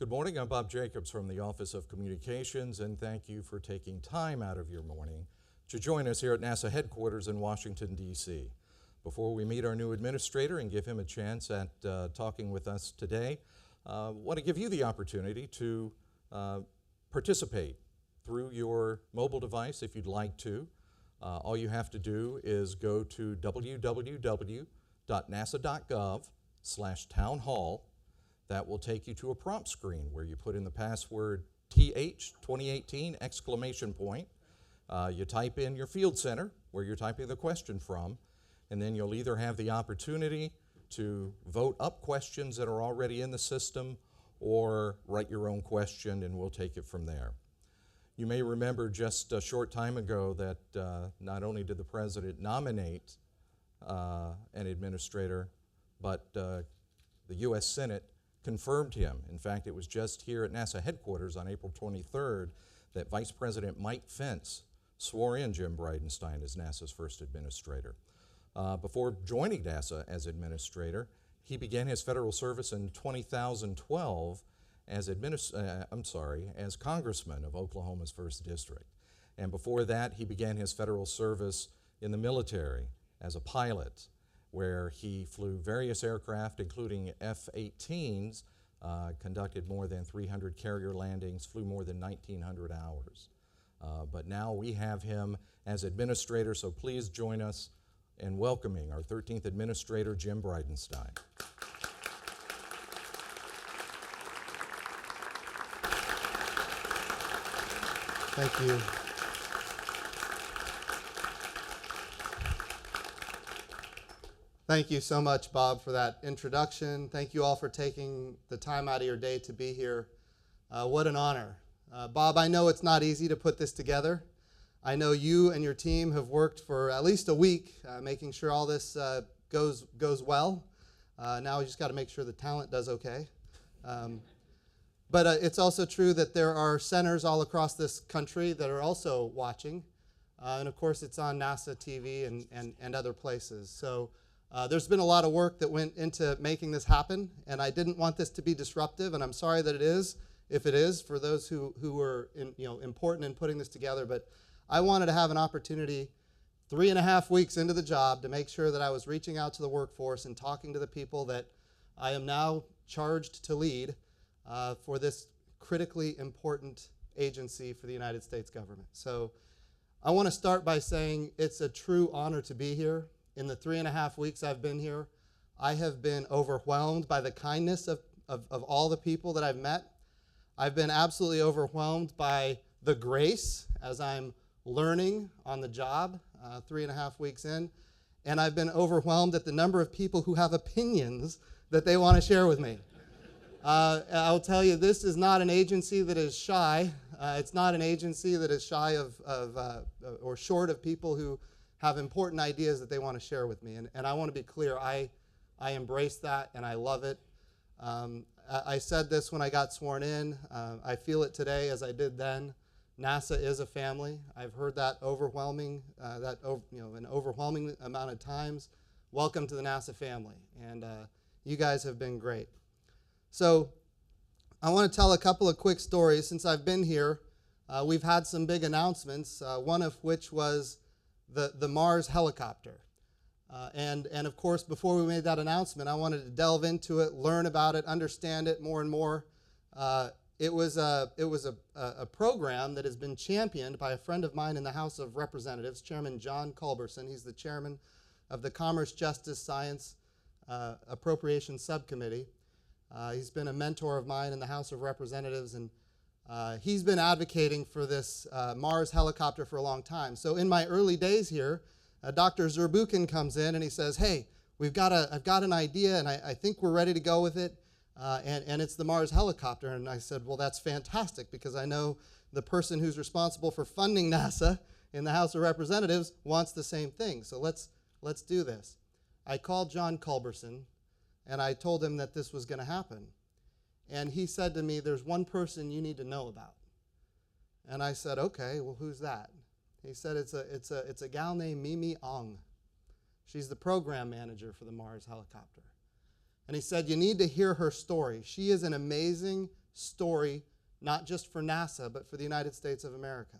Good morning, I'm Bob Jacobs from the Office of Communications, and thank you for taking time out of your morning to join us here at NASA headquarters in Washington, D.C. Before we meet our new administrator and give him a chance at talking with us today, I want to give you the opportunity to participate through your mobile device if you'd like to. All you have to do is go to www.nasa.gov/townhall. That will take you to a prompt screen where you put in the password TH 2018 exclamation point. You type in your field center where you're typing the question from, and then you'll either have the opportunity to vote up questions that are already in the system or write your own question, and we'll take it from there. You may remember just a short time ago that not only did the President nominate an administrator, but the U.S. Senate confirmed him. In fact, it was just here at NASA headquarters on April 23rd that Vice President Mike Pence swore in Jim Bridenstine as NASA's first administrator. Before joining NASA as administrator, he began his federal service in 2012 as congressman of Oklahoma's 1st District. And before that, he began his federal service in the military as a pilot, where he flew various aircraft, including F-18s, conducted more than 300 carrier landings, flew more than 1,900 hours. But now we have him as administrator, so please join us in welcoming our 13th Administrator, Jim Bridenstine. Thank you. Thank you so much, Bob, for that introduction. Thank you all for taking the time out of your day to be here. What an honor. Bob, I know it's not easy to put this together. I know you and your team have worked for at least a week making sure all this goes well. Now we just got to make sure the talent does okay. But it's also true that there are centers all across this country that are also watching. And of course, it's on NASA TV and other places. So there's been a lot of work that went into making this happen, and I didn't want this to be disruptive, and I'm sorry that it is, if it is, for those who were important in putting this together. But I wanted to have an opportunity 3.5 weeks into the job to make sure that I was reaching out to the workforce and talking to the people that I am now charged to lead for this critically important agency for the United States government. So I want to start by saying it's a true honor to be here. In the 3.5 weeks I've been here, I have been overwhelmed by the kindness of all the people that I've met. I've been absolutely overwhelmed by the grace as I'm learning on the job 3.5 weeks in. And I've been overwhelmed at the number of people who have opinions that they want to share with me. I'll tell you, this is not an agency that is shy. It's not an agency that is shy or short of people who have important ideas that they want to share with me. And I want to be clear, I embrace that and I love it. I said this when I got sworn in. I feel it today as I did then. NASA is a family. I've heard that an overwhelming amount of times. Welcome to the NASA family. And you guys have been great. So I want to tell a couple of quick stories. Since I've been here, we've had some big announcements, one of which was the Mars helicopter. And of course, before we made that announcement, I wanted to delve into it, learn about it, understand it more and more. It was a program that has been championed by a friend of mine in the House of Representatives, Chairman John Culberson. He's the chairman of the Commerce, Justice, Science Appropriations Subcommittee. He's been a mentor of mine in the House of Representatives, and he's been advocating for this Mars helicopter for a long time. So in my early days here, Dr. Zurbuchen comes in and he says, hey, I've got an idea, and I think we're ready to go with it, and it's the Mars helicopter. And I said, well, that's fantastic, because I know the person who's responsible for funding NASA in the House of Representatives wants the same thing. So let's do this. I called John Culberson, and I told him that this was going to happen. And he said to me, there's one person you need to know about. And I said, okay, well, who's that? He said, it's a gal named Mimi Ong. She's the program manager for the Mars helicopter. And he said, you need to hear her story. She is an amazing story, not just for NASA, but for the United States of America.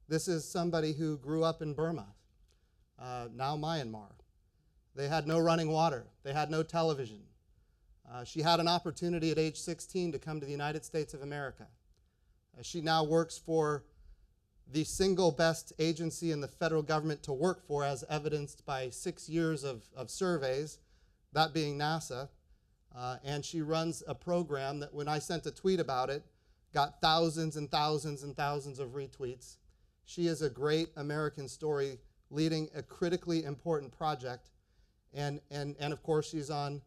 This is somebody who grew up in Burma, now Myanmar. They had no running water. They had no television. She had an opportunity at age 16 to come to the United States of America. She now works for the single best agency in the federal government to work for, as evidenced by 6 years of surveys, that being NASA. And she runs a program that, when I sent a tweet about it, got thousands and thousands and thousands of retweets. She is a great American story leading a critically important project. And of course, she's on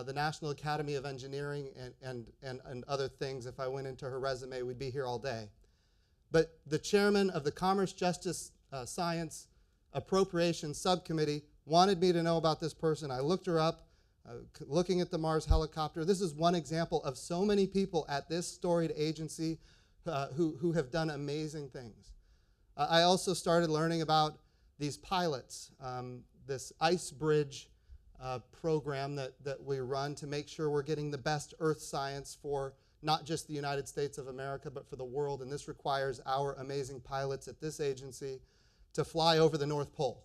the National Academy of Engineering and other things. If I went into her resume, we'd be here all day. But the chairman of the Commerce, Justice, Science, Appropriations Subcommittee wanted me to know about this person. I looked her up, looking at the Mars helicopter. This is one example of so many people at this storied agency who have done amazing things. I also started learning about these pilots, this ice bridge program that we run to make sure we're getting the best earth science for not just the United States of America, but for the world. And this requires our amazing pilots at this agency to fly over the North Pole.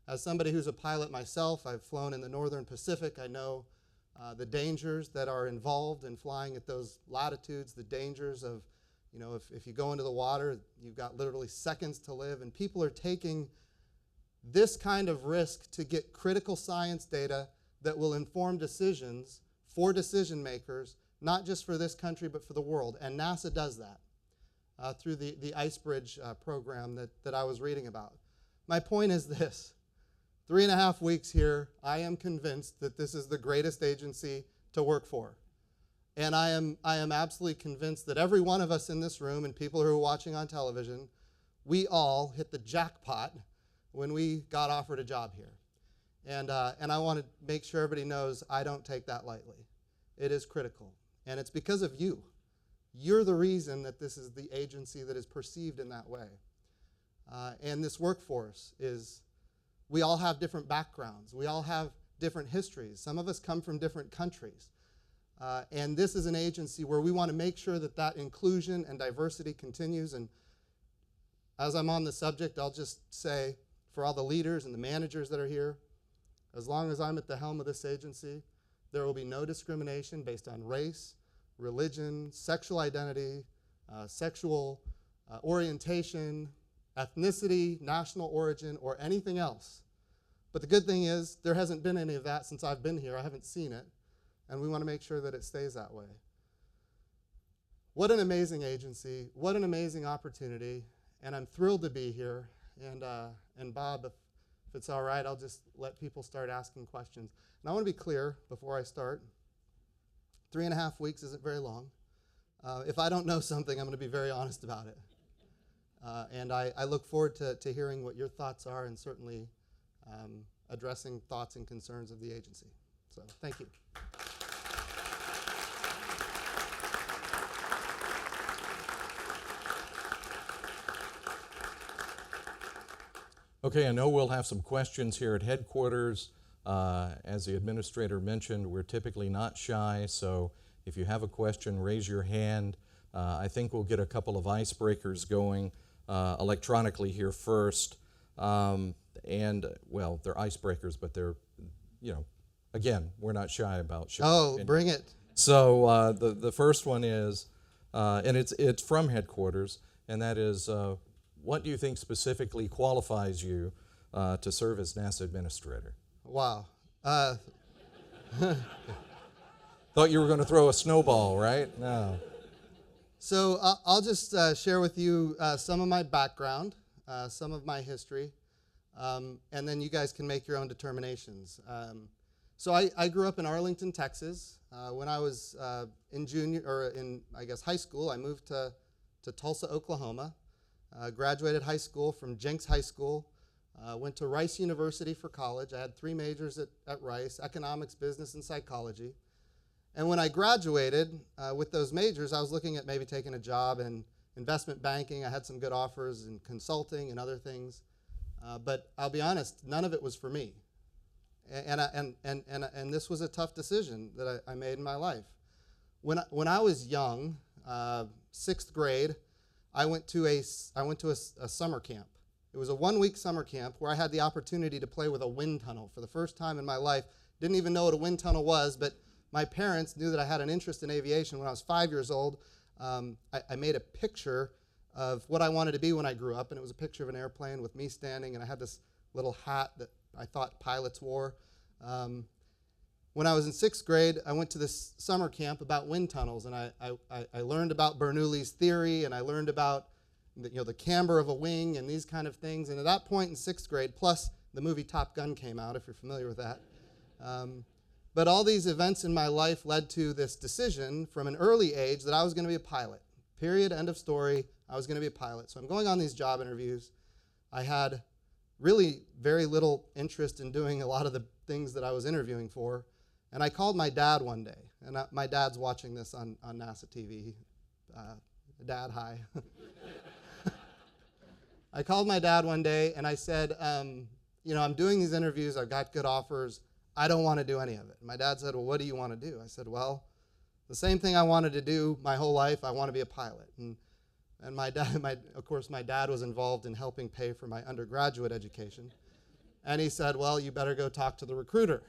As somebody who's a pilot myself, I've flown in the Northern Pacific. I know the dangers that are involved in flying at those latitudes, the dangers of, if you go into the water, you've got literally seconds to live. And people are taking this kind of risk to get critical science data that will inform decisions for decision makers, not just for this country, but for the world. And NASA does that through the Ice Bridge program that I was reading about. My point is this. 3.5 weeks here, I am convinced that this is the greatest agency to work for. And I am absolutely convinced that every one of us in this room and people who are watching on television, we all hit the jackpot when we got offered a job here. And I want to make sure everybody knows I don't take that lightly. It is critical. And it's because of you. You're the reason that this is the agency that is perceived in that way. And this workforce is, we all have different backgrounds. We all have different histories. Some of us come from different countries. And this is an agency where we want to make sure that that inclusion and diversity continues. And as I'm on the subject, I'll just say, for all the leaders and the managers that are here, as long as I'm at the helm of this agency, there will be no discrimination based on race, religion, sexual identity, sexual orientation, ethnicity, national origin, or anything else. But the good thing is, there hasn't been any of that since I've been here. I haven't seen it, and we want to make sure that it stays that way. What an amazing agency, what an amazing opportunity, and I'm thrilled to be here. And Bob, if it's all right, I'll just let people start asking questions. And I want to be clear before I start. 3.5 weeks isn't very long. If I don't know something, I'm going to be very honest about it. And I look forward to hearing what your thoughts are, and certainly addressing thoughts and concerns of the agency. So thank you. Okay, I know we'll have some questions here at headquarters. As the administrator mentioned, we're typically not shy, so if you have a question, raise your hand. I think we'll get a couple of icebreakers going electronically here first. And, well, they're icebreakers, but they're, again, we're not shy about sharing. Oh, bring it. So the first one is, and it's from headquarters, and that is, what do you think specifically qualifies you to serve as NASA administrator? Wow. Thought you were going to throw a snowball, right? No. So I'll just share with you some of my background, some of my history, and then you guys can make your own determinations. So I grew up in Arlington, Texas. When I was in high school, I moved to Tulsa, Oklahoma. Graduated high school from Jenks High School. Went to Rice University for college. I had 3 majors at Rice: economics, business, and psychology. And when I graduated with those majors, I was looking at maybe taking a job in investment banking. I had some good offers in consulting and other things. But I'll be honest, none of it was for me. And this was a tough decision that I made in my life. When I was young, 6th grade, I went to a summer camp. It was a 1-week summer camp where I had the opportunity to play with a wind tunnel for the first time in my life. Didn't even know what a wind tunnel was, but my parents knew that I had an interest in aviation. When I was 5 years old, I made a picture of what I wanted to be when I grew up, and it was a picture of an airplane with me standing, and I had this little hat that I thought pilots wore. When I was in 6th grade, I went to this summer camp about wind tunnels, and I learned about Bernoulli's theory, and I learned about the camber of a wing and these kind of things. And at that point in 6th grade, plus the movie Top Gun came out, if you're familiar with that. But all these events in my life led to this decision from an early age that I was going to be a pilot. Period, end of story. I was going to be a pilot. So I'm going on these job interviews. I had really very little interest in doing a lot of the things that I was interviewing for. And I called my dad one day. And my dad's watching this on NASA TV. Dad, hi. I called my dad one day and I said, I'm doing these interviews. I've got good offers. I don't want to do any of it. My dad said, well, what do you want to do? I said, well, the same thing I wanted to do my whole life. I want to be a pilot. And my dad, of course, my dad was involved in helping pay for my undergraduate education. And he said, well, you better go talk to the recruiter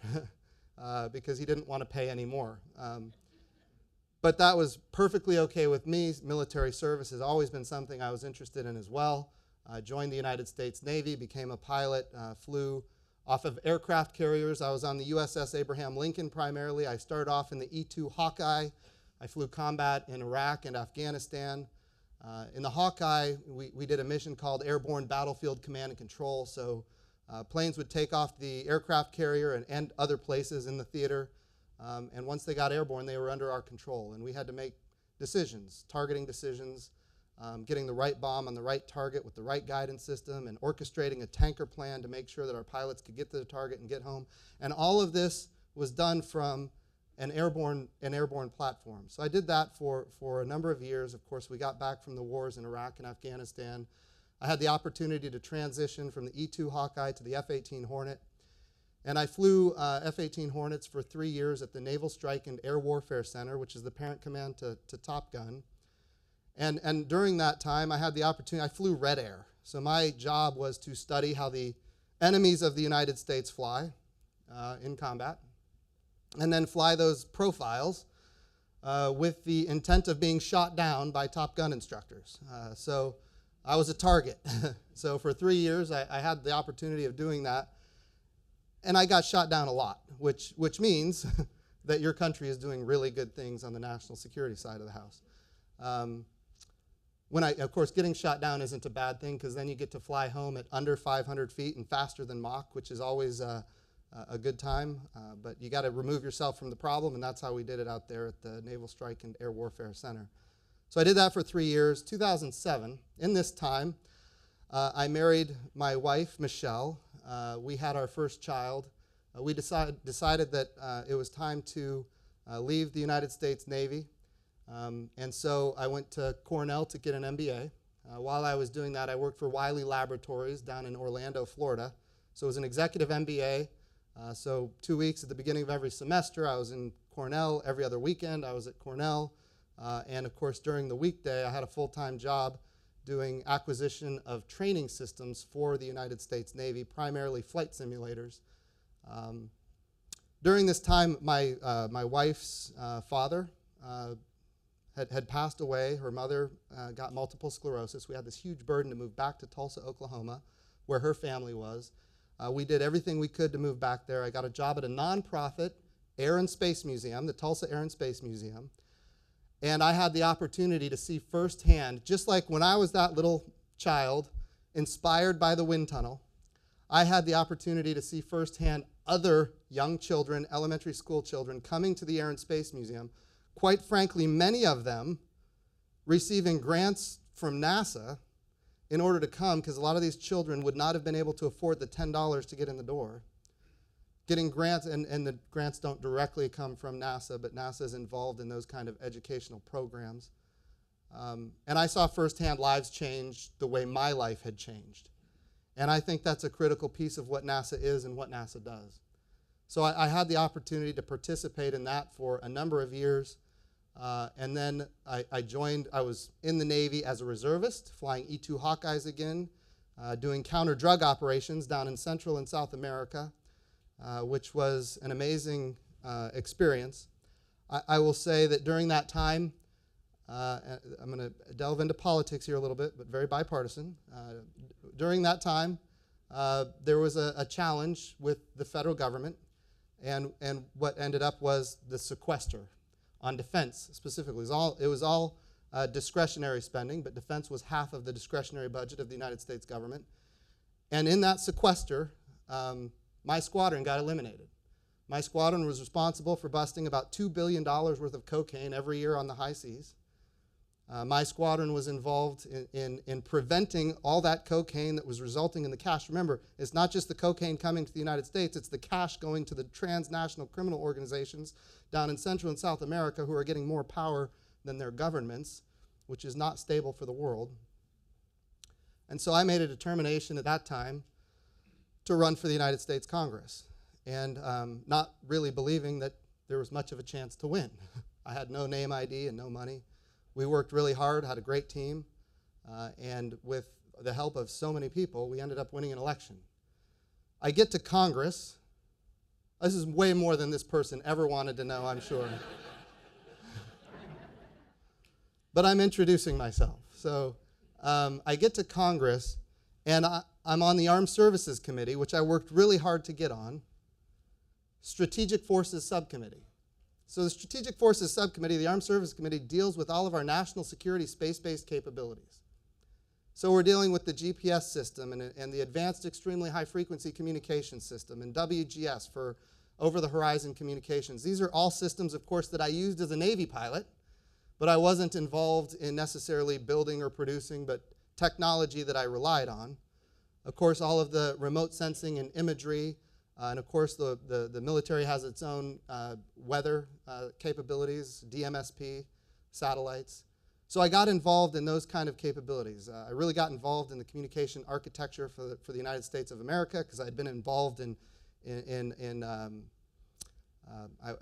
because he didn't want to pay any more. But that was perfectly okay with me. Military service has always been something I was interested in as well. I joined the United States Navy, became a pilot, flew off of aircraft carriers. I was on the USS Abraham Lincoln primarily. I started off in the E-2 Hawkeye. I flew combat in Iraq and Afghanistan. In the Hawkeye, we did a mission called Airborne Battlefield Command and Control. So planes would take off the aircraft carrier and other places in the theater. And once they got airborne, they were under our control. And we had to make decisions, targeting decisions, getting the right bomb on the right target with the right guidance system, and orchestrating a tanker plan to make sure that our pilots could get to the target and get home. And all of this was done from an airborne platform. So I did that for a number of years. Of course, we got back from the wars in Iraq and Afghanistan. I had the opportunity to transition from the E-2 Hawkeye to the F-18 Hornet. And I flew F-18 Hornets for 3 years at the Naval Strike and Air Warfare Center, which is the parent command to Top Gun. And during that time, I had the opportunity, I flew Red Air. So my job was to study how the enemies of the United States fly in combat, and then fly those profiles with the intent of being shot down by Top Gun instructors. So I was a target. So for 3 years, I had the opportunity of doing that. And I got shot down a lot, which means that your country is doing really good things on the national security side of the house. Of course, getting shot down isn't a bad thing, because then you get to fly home at under 500 feet and faster than Mach, which is always a good time. But you got to remove yourself from the problem, and that's how we did it out there at the Naval Strike and Air Warfare Center. So I did that for 3 years. 2007, in this time, I married my wife, Michelle. We had our first child. We decided that it was time to leave the United States Navy. And so I went to Cornell to get an MBA. While I was doing that, I worked for Wiley Laboratories down in Orlando, Florida. So it was an executive MBA. So 2 weeks at the beginning of every semester, I was in Cornell. Every other weekend, I was at Cornell. And of course, during the weekday, I had a full-time job doing acquisition of training systems for the United States Navy, primarily flight simulators. During this time, my wife's father had passed away. Her mother got multiple sclerosis. We had this huge burden to move back to Tulsa, Oklahoma, where her family was. We did everything we could to move back there. I got a job at a nonprofit Air and Space Museum, the Tulsa Air and Space Museum. And I had the opportunity to see firsthand, just like when I was that little child, inspired by the wind tunnel, I had the opportunity to see firsthand other young children, elementary school children, coming to the Air and Space Museum. Quite frankly, many of them receiving grants from NASA in order to come, because a lot of these children would not have been able to afford the $10 to get in the door. Getting grants, and the grants don't directly come from NASA, but NASA is involved in those kind of educational programs. And I saw firsthand lives change the way my life had changed. And I think that's a critical piece of what NASA is and what NASA does. So I had the opportunity to participate in that for a number of years. And then I was in the Navy as a reservist, flying E-2 Hawkeyes again, doing counter-drug operations down in Central and South America, which was an amazing experience. I will say that during that time, I'm going to delve into politics here a little bit, but very bipartisan. During that time, there was a challenge with the federal government, and what ended up was the sequester on defense specifically. It was all discretionary spending, but defense was half of the discretionary budget of the United States government. And in that sequester, my squadron got eliminated. My squadron was responsible for busting about $2 billion worth of cocaine every year on the high seas. My squadron was involved in preventing all that cocaine that was resulting in the cash. Remember, it's not just the cocaine coming to the United States, it's the cash going to the transnational criminal organizations down in Central and South America who are getting more power than their governments, which is not stable for the world. And so I made a determination at that time to run for the United States Congress, and not really believing that there was much of a chance to win. I had no name ID and no money. We worked really hard, had a great team, and with the help of so many people, we ended up winning an election. I get to Congress. This is way more than this person ever wanted to know, I'm sure. But I'm introducing myself. So I get to Congress, and I'm on the Armed Services Committee, which I worked really hard to get on, Strategic Forces Subcommittee. So the Strategic Forces Subcommittee, the Armed Services Committee, deals with all of our national security space-based capabilities. So we're dealing with the GPS system and the Advanced Extremely High Frequency Communication System and WGS for over-the-horizon communications. These are all systems, of course, that I used as a Navy pilot, but I wasn't involved in necessarily building or producing, but technology that I relied on. Of course, all of the remote sensing and imagery, and of course, the military has its own weather capabilities, DMSP, satellites. So I got involved in those kind of capabilities. I really got involved in the communication architecture for the United States of America because I had been involved in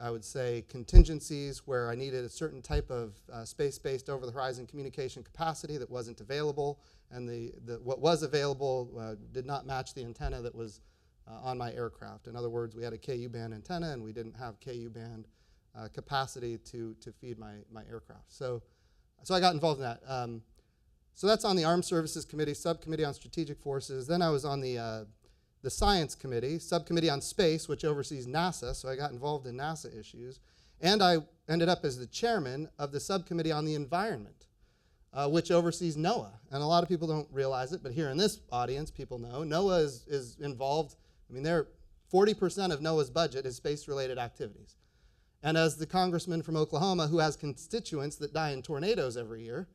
I would say, contingencies where I needed a certain type of space-based over-the-horizon communication capacity that wasn't available, and what was available did not match the antenna that was on my aircraft. In other words, we had a KU-band antenna, and we didn't have KU-band capacity to feed my aircraft. So I got involved in that. So that's on the Armed Services Committee, Subcommittee on Strategic Forces. Then I was on the Science Committee, Subcommittee on Space, which oversees NASA, so I got involved in NASA issues. And I ended up as the chairman of the Subcommittee on the Environment, which oversees NOAA. And a lot of people don't realize it, but here in this audience, people know. NOAA is involved. I mean, 40% of NOAA's budget is space-related activities. And as the congressman from Oklahoma who has constituents that die in tornadoes every year,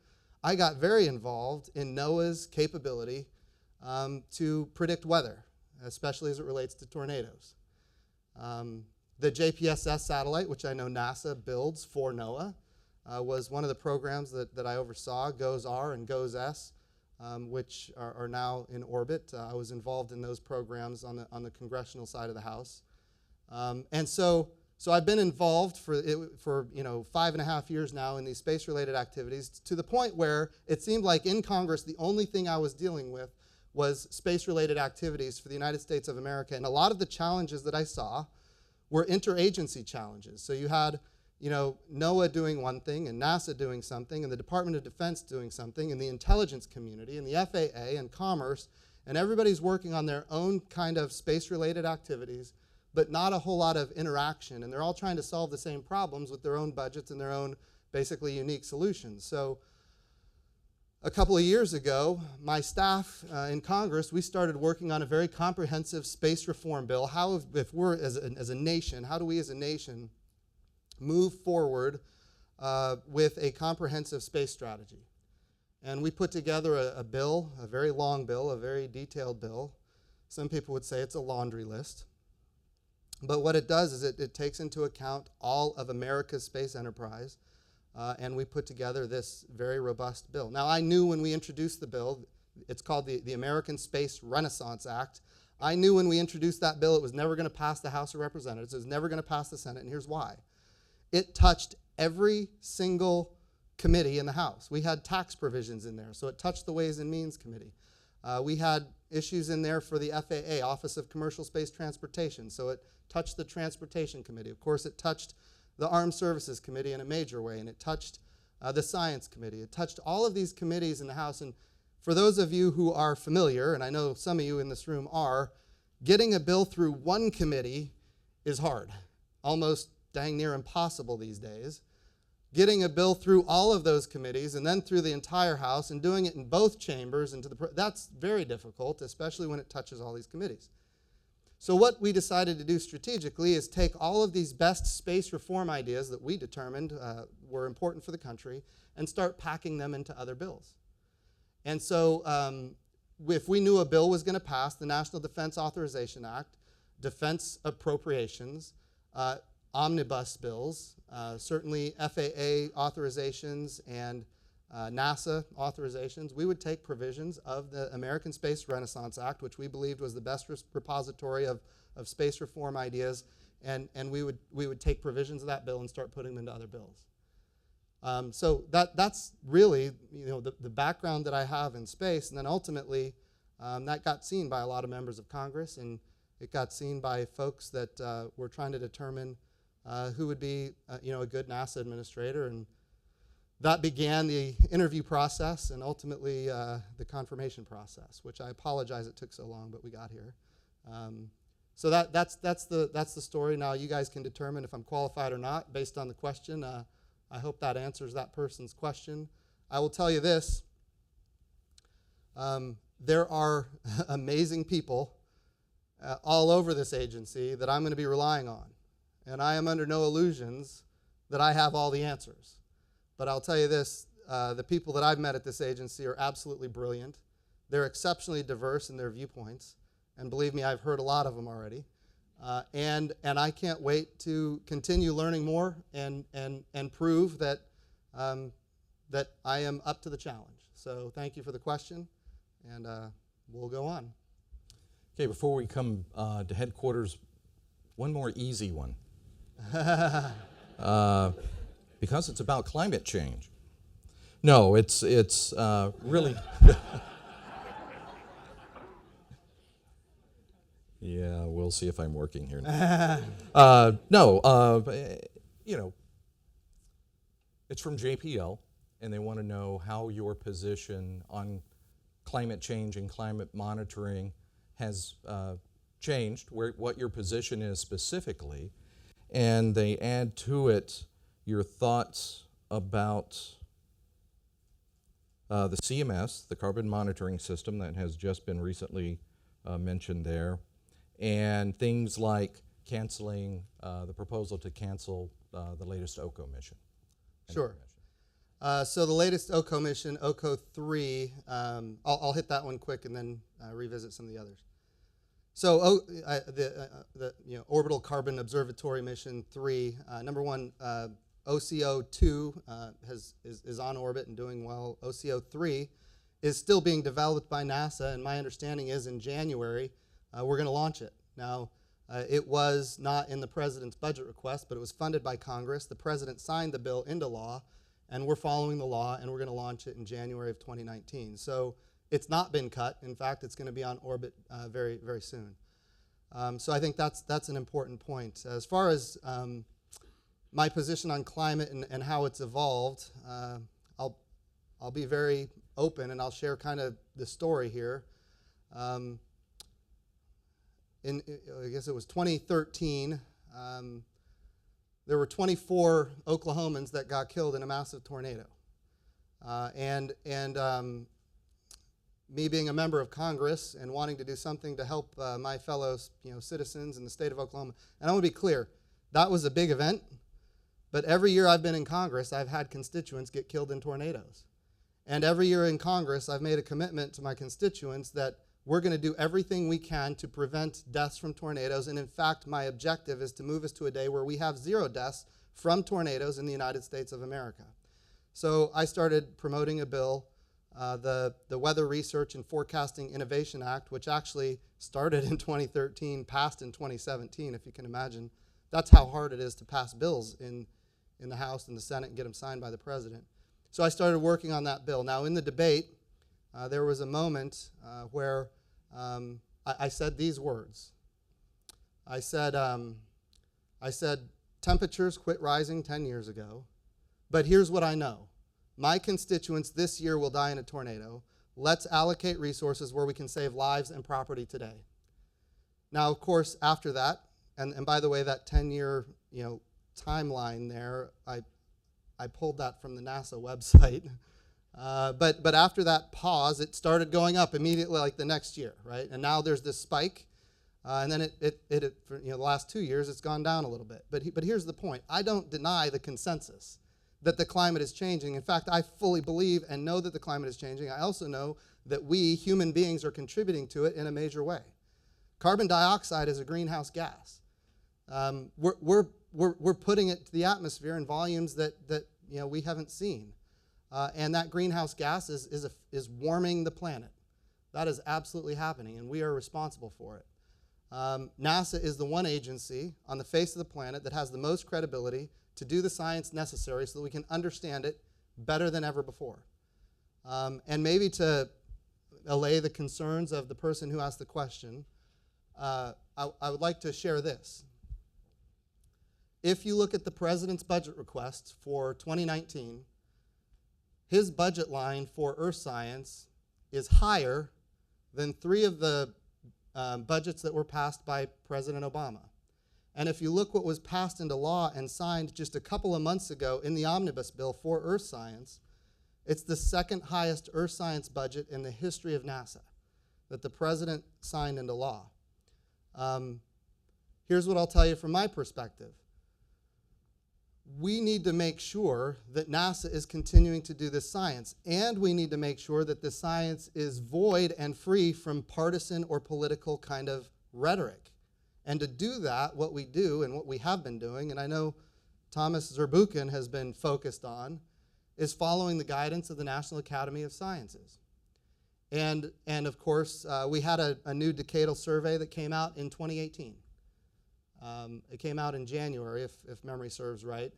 I got very involved in NOAA's capability to predict weather, especially as it relates to tornadoes. The JPSS satellite, which I know NASA builds for NOAA, was one of the programs that I oversaw, GOES-R and GOES-S, which are now in orbit. I was involved in those programs on the congressional side of the House. And so I've been involved for 5.5 years now in these space-related activities, to the point where it seemed like in Congress the only thing I was dealing with was space-related activities for the United States of America. And a lot of the challenges that I saw were interagency challenges. So you had NOAA doing one thing, and NASA doing something, and the Department of Defense doing something, and the intelligence community, and the FAA, and Commerce, and everybody's working on their own kind of space-related activities, but not a whole lot of interaction. And they're all trying to solve the same problems with their own budgets and their own basically unique solutions. So a couple of years ago, my staff in Congress, we started working on a very comprehensive space reform bill. If we're as a nation, how do we as a nation move forward with a comprehensive space strategy? And we put together a bill, a very long bill, a very detailed bill. Some people would say it's a laundry list. But what it does is it takes into account all of America's space enterprise, and we put together this very robust bill. Now, I knew when we introduced the bill, it's called the American Space Renaissance Act. I knew when we introduced that bill it was never going to pass the House of Representatives. It was never going to pass the Senate, and here's why. It touched every single committee in the House. We had tax provisions in there, so it touched the Ways and Means Committee. We had issues in there for the FAA, Office of Commercial Space Transportation, so it touched the Transportation Committee. Of course, it touched the Armed Services Committee in a major way, and it touched the Science Committee. It touched all of these committees in the House, and for those of you who are familiar, and I know some of you in this room are, getting a bill through one committee is hard, almost dang near impossible these days. Getting a bill through all of those committees and then through the entire House and doing it in both chambers and that's very difficult, especially when it touches all these committees. So what we decided to do strategically is take all of these best space reform ideas that we determined were important for the country and start packing them into other bills. And so if we knew a bill was going to pass, the National Defense Authorization Act, defense appropriations, omnibus bills, certainly FAA authorizations and NASA authorizations, we would take provisions of the American Space Renaissance Act, which we believed was the best repository of space reform ideas, and we would take provisions of that bill and start putting them into other bills. So that's really the background that I have in space, and then ultimately that got seen by a lot of members of Congress, and it got seen by folks that were trying to determine who would be a good NASA administrator, and that began the interview process and ultimately the confirmation process, which I apologize it took so long, but we got here. So that's the story. Now you guys can determine if I'm qualified or not based on the question. I hope that answers that person's question. I will tell you this. There are amazing people all over this agency that I'm going to be relying on. And I am under no illusions that I have all the answers. But I'll tell you this, the people that I've met at this agency are absolutely brilliant. They're exceptionally diverse in their viewpoints. And believe me, I've heard a lot of them already. And I can't wait to continue learning more and prove that, that I am up to the challenge. So thank you for the question, and we'll go on. Okay, before we come to headquarters, one more easy one. Because it's about climate change. No, it's really... Yeah, we'll see if I'm working here. It's from JPL, and they want to know how your position on climate change and climate monitoring has changed, what your position is specifically, and they add to it your thoughts about the CMS, the carbon monitoring system that has just been recently mentioned there, and things like canceling, the proposal to cancel the latest OCO mission. Sure. So the latest OCO mission, OCO 3, I'll hit that one quick and then revisit some of the others. So the Orbital Carbon Observatory Mission 3, number one, OCO 2 is on orbit and doing well. OCO 3 is still being developed by NASA, and my understanding is in January we're going to launch it. Now, it was not in the President's budget request, but it was funded by Congress. The President signed the bill into law, and we're following the law, and we're going to launch it in January of 2019. So it's not been cut. In fact, it's going to be on orbit very, very soon. So I think that's an important point. As far as my position on climate and how it's evolved, I'll be very open, and I'll share kind of the story here. I guess it was 2013, there were 24 Oklahomans that got killed in a massive tornado. Me being a member of Congress and wanting to do something to help my fellow citizens in the state of Oklahoma, and I want to be clear, that was a big event, but every year I've been in Congress, I've had constituents get killed in tornadoes. And every year in Congress, I've made a commitment to my constituents that we're going to do everything we can to prevent deaths from tornadoes. And in fact, my objective is to move us to a day where we have 0 deaths from tornadoes in the United States of America. So I started promoting a bill, the Weather Research and Forecasting Innovation Act, which actually started in 2013, passed in 2017, if you can imagine. That's how hard it is to pass bills in in the House and the Senate and get them signed by the president. So I started working on that bill. Now, in the debate, there was a moment where I said these words. I said, temperatures quit rising 10 years ago, but here's what I know. My constituents this year will die in a tornado. Let's allocate resources where we can save lives and property today. Now, of course, after that, and by the way, that 10-year timeline there, I pulled that from the NASA website. But after that pause, it started going up immediately, like the next year, right? And now there's this spike, and then for the last 2 years, it's gone down a little bit. But here's the point: I don't deny the consensus that the climate is changing. In fact, I fully believe and know that the climate is changing. I also know that we human beings are contributing to it in a major way. Carbon dioxide is a greenhouse gas. We're putting it to the atmosphere in volumes that we haven't seen. And that greenhouse gas is warming the planet. That is absolutely happening, and we are responsible for it. NASA is the one agency on the face of the planet that has the most credibility to do the science necessary so that we can understand it better than ever before. And maybe to allay the concerns of the person who asked the question, I would like to share this. If you look at the president's budget request for 2019, his budget line for earth science is higher than 3 of the budgets that were passed by President Obama. And if you look what was passed into law and signed just a couple of months ago in the omnibus bill for earth science, it's the second highest earth science budget in the history of NASA that the president signed into law. Here's what I'll tell you from my perspective. We need to make sure that NASA is continuing to do this science, and we need to make sure that the science is void and free from partisan or political kind of rhetoric. And to do that, what we do and what we have been doing, and I know Thomas Zurbuchen has been focused on, is following the guidance of the National Academy of Sciences. And of course, we had a new decadal survey that came out in 2018. It came out in January, if memory serves right.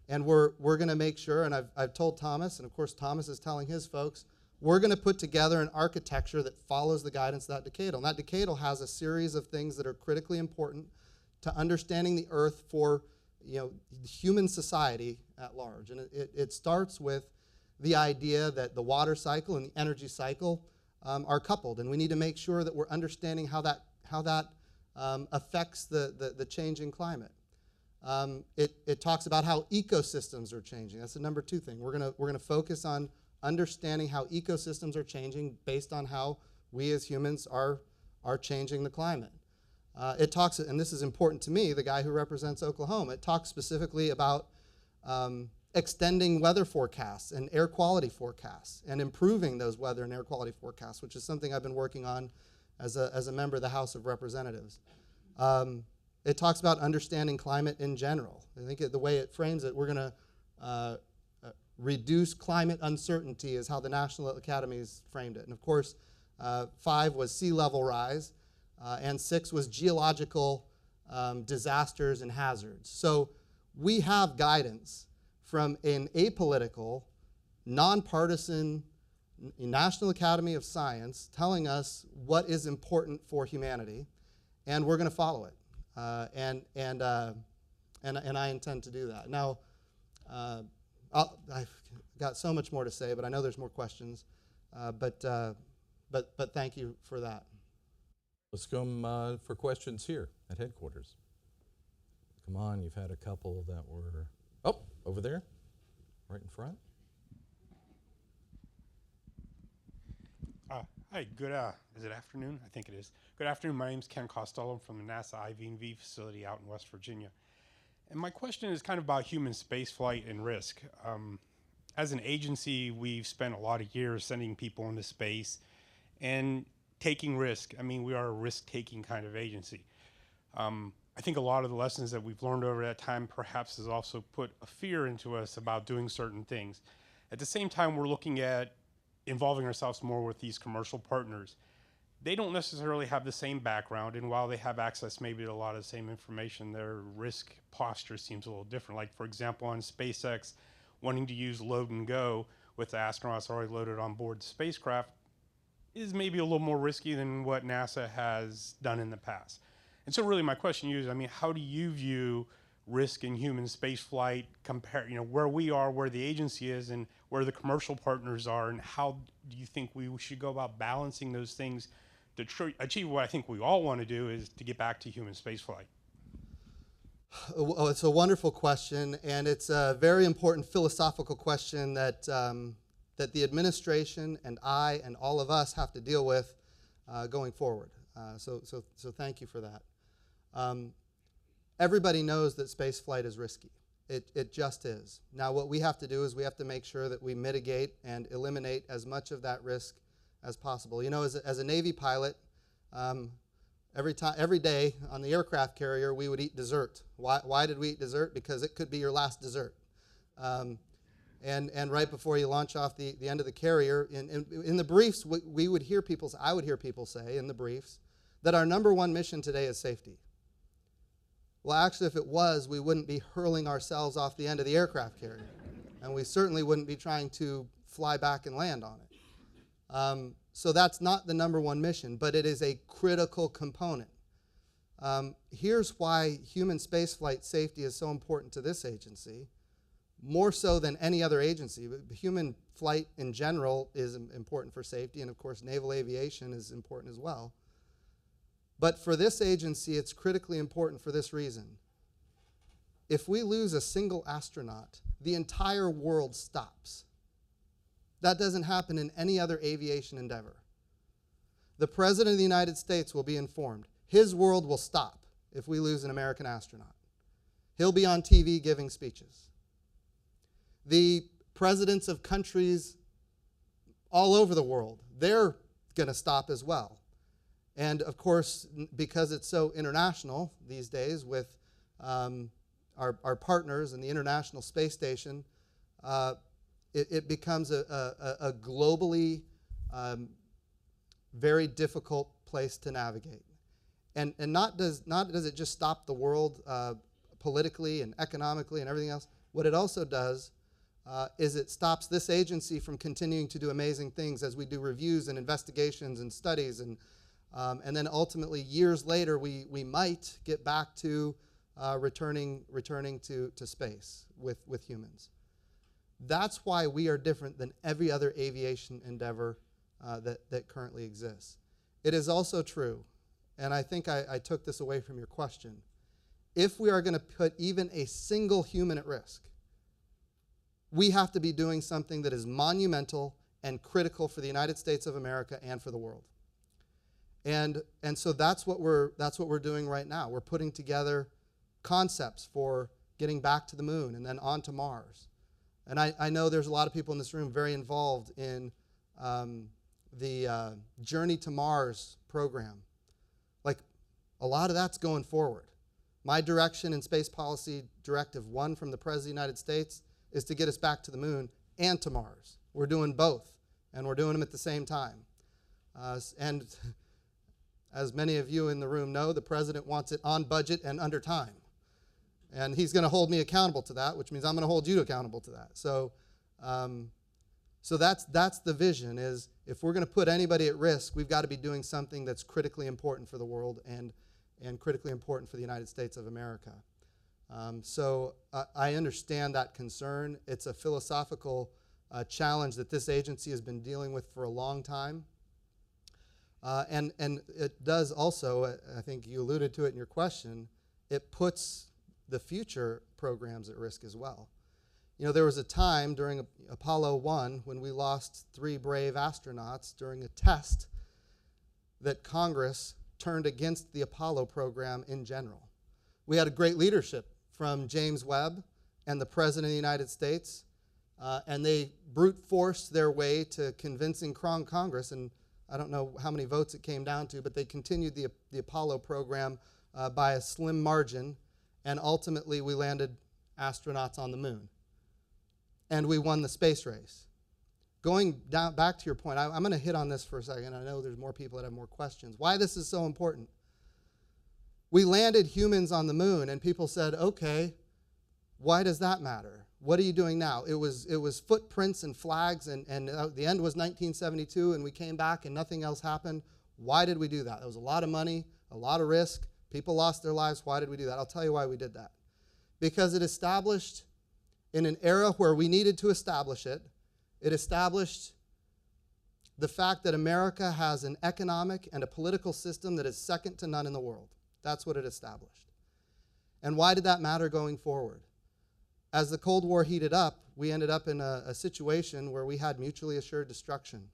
And we're going to make sure, and I've told Thomas, and of course Thomas is telling his folks, we're going to put together an architecture that follows the guidance of that decadal. And that decadal has a series of things that are critically important to understanding the Earth for human society at large. And it starts with the idea that the water cycle and the energy cycle are coupled, and we need to make sure that we're understanding how that affects the changing climate. It talks about how ecosystems are changing. That's the number 2 thing. We're gonna focus on understanding how ecosystems are changing based on how we as humans are changing the climate. It talks, and this is important to me, the guy who represents Oklahoma, it talks specifically about extending weather forecasts and air quality forecasts and improving those weather and air quality forecasts, which is something I've been working on as a member of the House of Representatives. It talks about understanding climate in general. I think the way it frames it, we're going to reduce climate uncertainty is how the National Academies framed it. And of course, 5 was sea level rise, and 6 was geological disasters and hazards. So we have guidance from an apolitical, nonpartisan National Academy of Science telling us what is important for humanity, and we're going to follow it. And I intend to do that. Now, I've got so much more to say, but I know there's more questions. But thank you for that. Let's go for questions here at headquarters. Come on, you've had a couple that were, over there, right in front. Hi, good, is it afternoon? I think it is. Good afternoon, my name's Ken Costello. I'm from the NASA IV&V facility out in West Virginia. And my question is kind of about human spaceflight and risk. As an agency, we've spent a lot of years sending people into space and taking risk. I mean, we are a risk-taking kind of agency. I think a lot of the lessons that we've learned over that time perhaps has also put a fear into us about doing certain things. At the same time, we're looking at involving ourselves more with these commercial partners. they don't necessarily have the same background, and while they have access maybe to a lot of the same information, their risk posture seems a little different. Like, for example, on SpaceX, wanting to use load and go with the astronauts already loaded on board the spacecraft is maybe a little more risky than what NASA has done in the past. And so really my question to you is, I mean, how do you view risk in human spaceflight, compare, where we are, where the agency is, and where the commercial partners are, and how do you think we should go about balancing those things to achieve what I think we all want to do, is to get back to human spaceflight? Oh, it's a wonderful question, and it's a very important philosophical question that that the administration and I and all of us have to deal with going forward. So thank you for that. Everybody knows that space flight is risky. It just is. Now what we have to do is we have to make sure that we mitigate and eliminate as much of that risk as possible. As a Navy pilot, every day on the aircraft carrier we would eat dessert. Why did we eat dessert? Because it could be your last dessert. And right before you launch off the end of the carrier, in the briefs, I would hear people say in the briefs that our number one mission today is safety. Well, actually, if it was, we wouldn't be hurling ourselves off the end of the aircraft carrier. And we certainly wouldn't be trying to fly back and land on it. So that's not the number one mission, but it is a critical component. Here's why human spaceflight safety is so important to this agency, more so than any other agency. Human flight in general is important for safety, and of course naval aviation is important as well. But for this agency, it's critically important for this reason. If we lose a single astronaut, the entire world stops. That doesn't happen in any other aviation endeavor. The President of the United States will be informed. His world will stop if we lose an American astronaut. He'll be on TV giving speeches. The presidents of countries all over the world, they're going to stop as well. And of course, because it's so international these days with our partners in the International Space Station, it becomes a globally very difficult place to navigate. And not does it just stop the world politically and economically and everything else. What it also does is it stops this agency from continuing to do amazing things as we do reviews and investigations and studies, and then ultimately years later we might get back to returning to space with humans. That's why we are different than every other aviation endeavor that currently exists. It is also true, and I think I took this away from your question, if we are going to put even a single human at risk, we have to be doing something that is monumental and critical for the United States of America and for the world. And so that's what we're doing right now. We're putting together concepts for getting back to the moon and then on to Mars. And I know there's a lot of people in this room very involved in the Journey to Mars program. Like, a lot of that's going forward. My direction in Space Policy Directive 1 from the President of the United States is to get us back to the moon and to Mars. We're doing both, and we're doing them at the same time. And as many of you in the room know, the President wants it on budget and under time. And he's going to hold me accountable to that, which means I'm going to hold you accountable to that. So that's the vision, is if we're going to put anybody at risk, we've got to be doing something that's critically important for the world and critically important for the United States of America. So I understand that concern. It's a philosophical challenge that this agency has been dealing with for a long time. And it does also, I think you alluded to it in your question, it puts the future programs at risk as well. There was a time during Apollo 1 when we lost 3 brave astronauts during a test that Congress turned against the Apollo program in general. We had a great leadership from James Webb and the President of the United States, and they brute forced their way to convincing Congress, and I don't know how many votes it came down to, but they continued the Apollo program by a slim margin, and ultimately we landed astronauts on the moon. And we won the space race. going down back to your point, I'm going to hit on this for a second. I know there's more people that have more questions. Why this is so important. We landed humans on the moon, and people said, okay, why does that matter? What are you doing now? It was footprints and flags, and the end was 1972, and we came back and nothing else happened. Why did we do that? It was a lot of money, a lot of risk. People lost their lives. Why did we do that? I'll tell you why we did that. Because it established, in an era where we needed to establish it, it established the fact that America has an economic and a political system that is second to none in the world. That's what it established. And why did that matter going forward? As the Cold War heated up, we ended up in a situation where we had mutually assured destruction.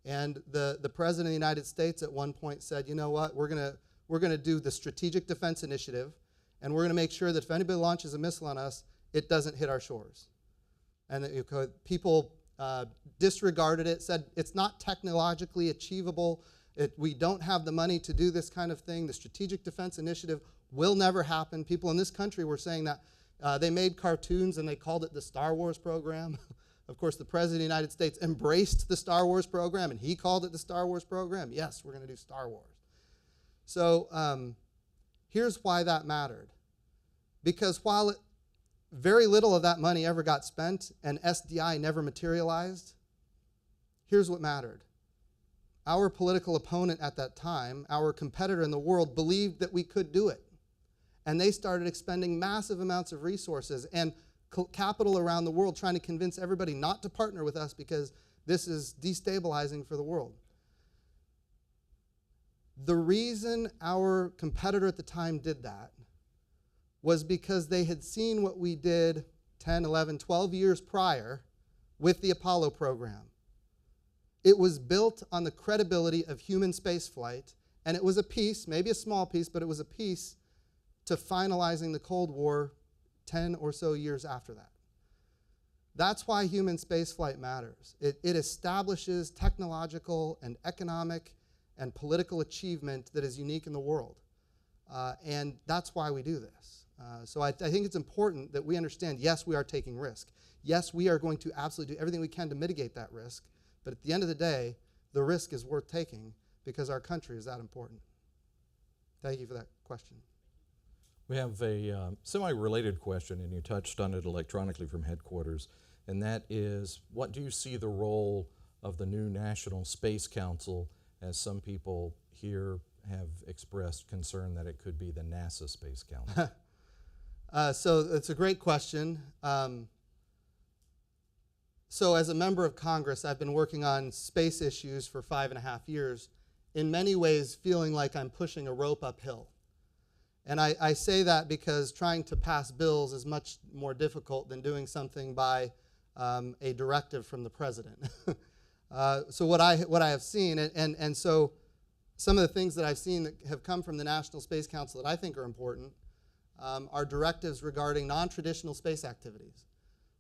And the President of the United States at one point said, you know what, we're going to do the Strategic Defense Initiative, and we're going to make sure that if anybody launches a missile on us, it doesn't hit our shores. And people disregarded it, said it's not technologically achievable. We don't have the money to do this kind of thing. The Strategic Defense Initiative will never happen. People in this country were saying that. They made cartoons and they called it the Star Wars program. Of course, the President of the United States embraced the Star Wars program, and he called it the Star Wars program. Yes, we're going to do Star Wars. So here's why that mattered. Because while very little of that money ever got spent and SDI never materialized, here's what mattered. Our political opponent at that time, our competitor in the world, believed that we could do it. And they started expending massive amounts of resources and capital around the world trying to convince everybody not to partner with us because this is destabilizing for the world. The reason our competitor at the time did that was because they had seen what we did 10, 11, 12 years prior with the Apollo program. It was built on the credibility of human spaceflight, and it was a piece, maybe a small piece, but it was a piece to finalizing the Cold War 10 or so years after that. That's why human spaceflight matters. It establishes technological and economic and political achievement that is unique in the world. And that's why we do this. So I think it's important that we understand, yes, we are taking risk. Yes, we are going to absolutely do everything we can to mitigate that risk. But at the end of the day, the risk is worth taking because our country is that important. Thank you for that question. We have a semi-related question, and you touched on it electronically from headquarters, and that is, what do you see the role of the new National Space Council, as some people here have expressed concern that it could be the NASA Space Council? So it's a great question. So as a member of Congress, I've been working on space issues for 5.5 years, in many ways feeling like I'm pushing a rope uphill. And I say that because trying to pass bills is much more difficult than doing something by a directive from the president. So what I have seen, and so some of the things that I've seen that have come from the National Space Council that I think are important are directives regarding non-traditional space activities.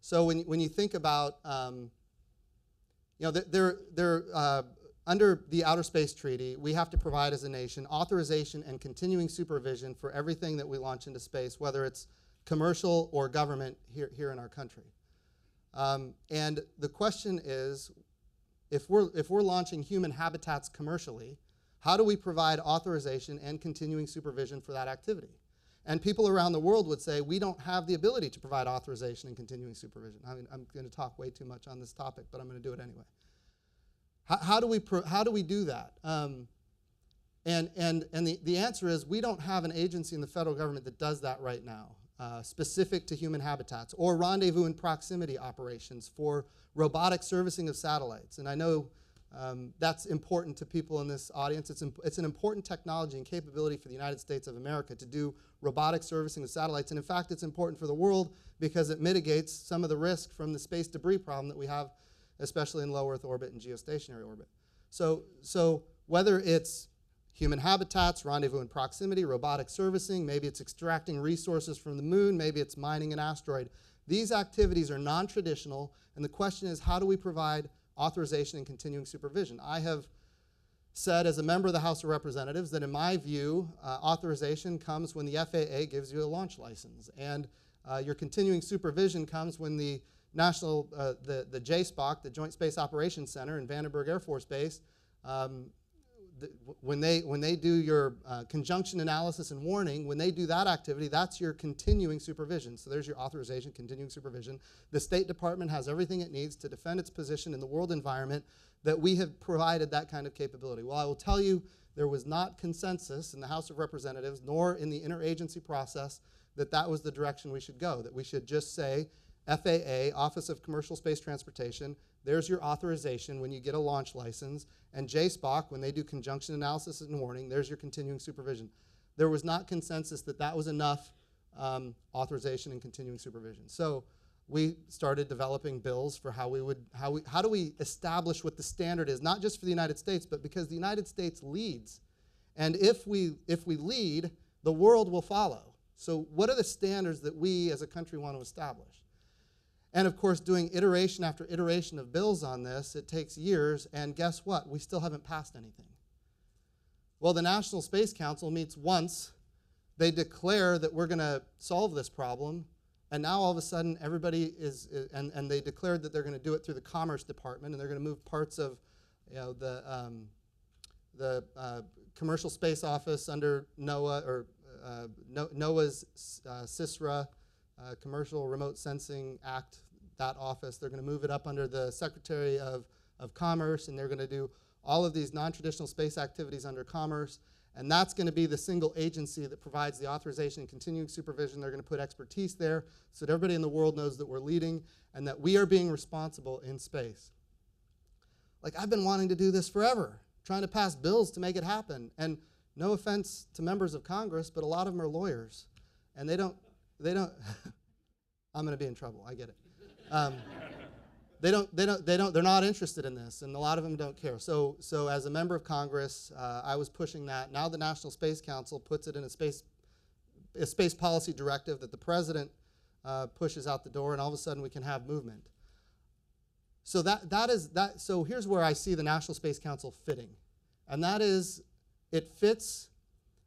So when you think about, under the Outer Space Treaty, we have to provide as a nation authorization and continuing supervision for everything that we launch into space, whether it's commercial or government here in our country. And the question is, if we're launching human habitats commercially, how do we provide authorization and continuing supervision for that activity? And people around the world would say, we don't have the ability to provide authorization and continuing supervision. I mean, I'm going to talk way too much on this topic, but I'm going to do it anyway. How do we do that? And the answer is, we don't have an agency in the federal government that does that right now, specific to human habitats, or rendezvous and proximity operations for robotic servicing of satellites. And I know that's important to people in this audience. It's an important technology and capability for the United States of America to do robotic servicing of satellites. And in fact, it's important for the world because it mitigates some of the risk from the space debris problem that we have, especially in low Earth orbit and geostationary orbit. So whether it's human habitats, rendezvous and proximity, robotic servicing, maybe it's extracting resources from the moon, maybe it's mining an asteroid, these activities are non-traditional, and the question is, how do we provide authorization and continuing supervision? I have said as a member of the House of Representatives that in my view, authorization comes when the FAA gives you a launch license, and your continuing supervision comes when the the JSPOC, the Joint Space Operations Center in Vandenberg Air Force Base, when they do your conjunction analysis and warning, when they do that activity, that's your continuing supervision. So there's your authorization, continuing supervision. The State Department has everything it needs to defend its position in the world environment, that we have provided that kind of capability. Well, I will tell you, there was not consensus in the House of Representatives nor in the interagency process that that was the direction we should go, that we should just say, FAA, Office of Commercial Space Transportation, there's your authorization when you get a launch license, and JSPOC, when they do conjunction analysis and warning, there's your continuing supervision. There was not consensus that that was enough authorization and continuing supervision. So we started developing bills for how do we establish what the standard is, not just for the United States, but because the United States leads. And if we lead, the world will follow. So what are the standards that we as a country want to establish? And of course, doing iteration after iteration of bills on this, it takes years, and guess what? We still haven't passed anything. Well, the National Space Council meets once. They declare that we're going to solve this problem, and now all of a sudden everybody and they declared that they're going to do it through the Commerce Department, and they're going to move parts of the Commercial Space Office under NOAA, or NOAA's CISRA, Commercial Remote Sensing Act, that office. They're going to move it up under the Secretary of Commerce, and they're going to do all of these non-traditional space activities under Commerce, and that's going to be the single agency that provides the authorization and continuing supervision. They're going to put expertise there so that everybody in the world knows that we're leading and that we are being responsible in space. Like, I've been wanting to do this forever, trying to pass bills to make it happen, and no offense to members of Congress, but a lot of them are lawyers, and they don't I'm going to be in trouble, I get it. They're not interested in this, and a lot of them don't care. So as a member of Congress, I was pushing that. Now the National Space Council puts it in a space policy directive that the president pushes out the door, and all of a sudden we can have movement. So so here's where I see the National Space Council fitting, and that is, it fits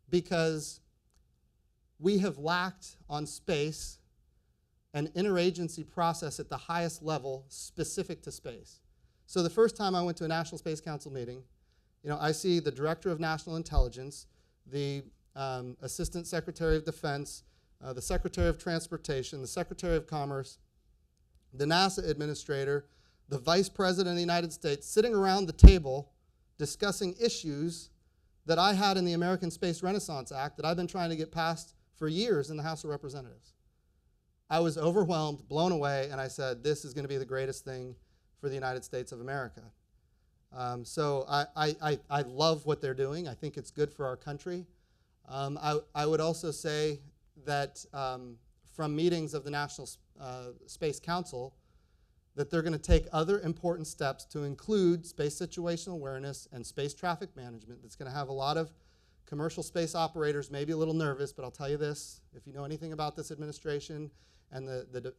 because we have lacked on space an interagency process at the highest level specific to space. So the first time I went to a National Space Council meeting, I see the Director of National Intelligence, the Assistant Secretary of Defense, the Secretary of Transportation, the Secretary of Commerce, the NASA Administrator, the Vice President of the United States sitting around the table discussing issues that I had in the American Space Renaissance Act that I've been trying to get passed for years in the House of Representatives. I was overwhelmed, blown away, and I said, this is going to be the greatest thing for the United States of America. So I love what they're doing. I think it's good for our country. I would also say that from meetings of the National Space Council, that they're going to take other important steps to include space situational awareness and space traffic management. That's going to have a lot of commercial space operators maybe a little nervous, but I'll tell you this, if you know anything about this administration and the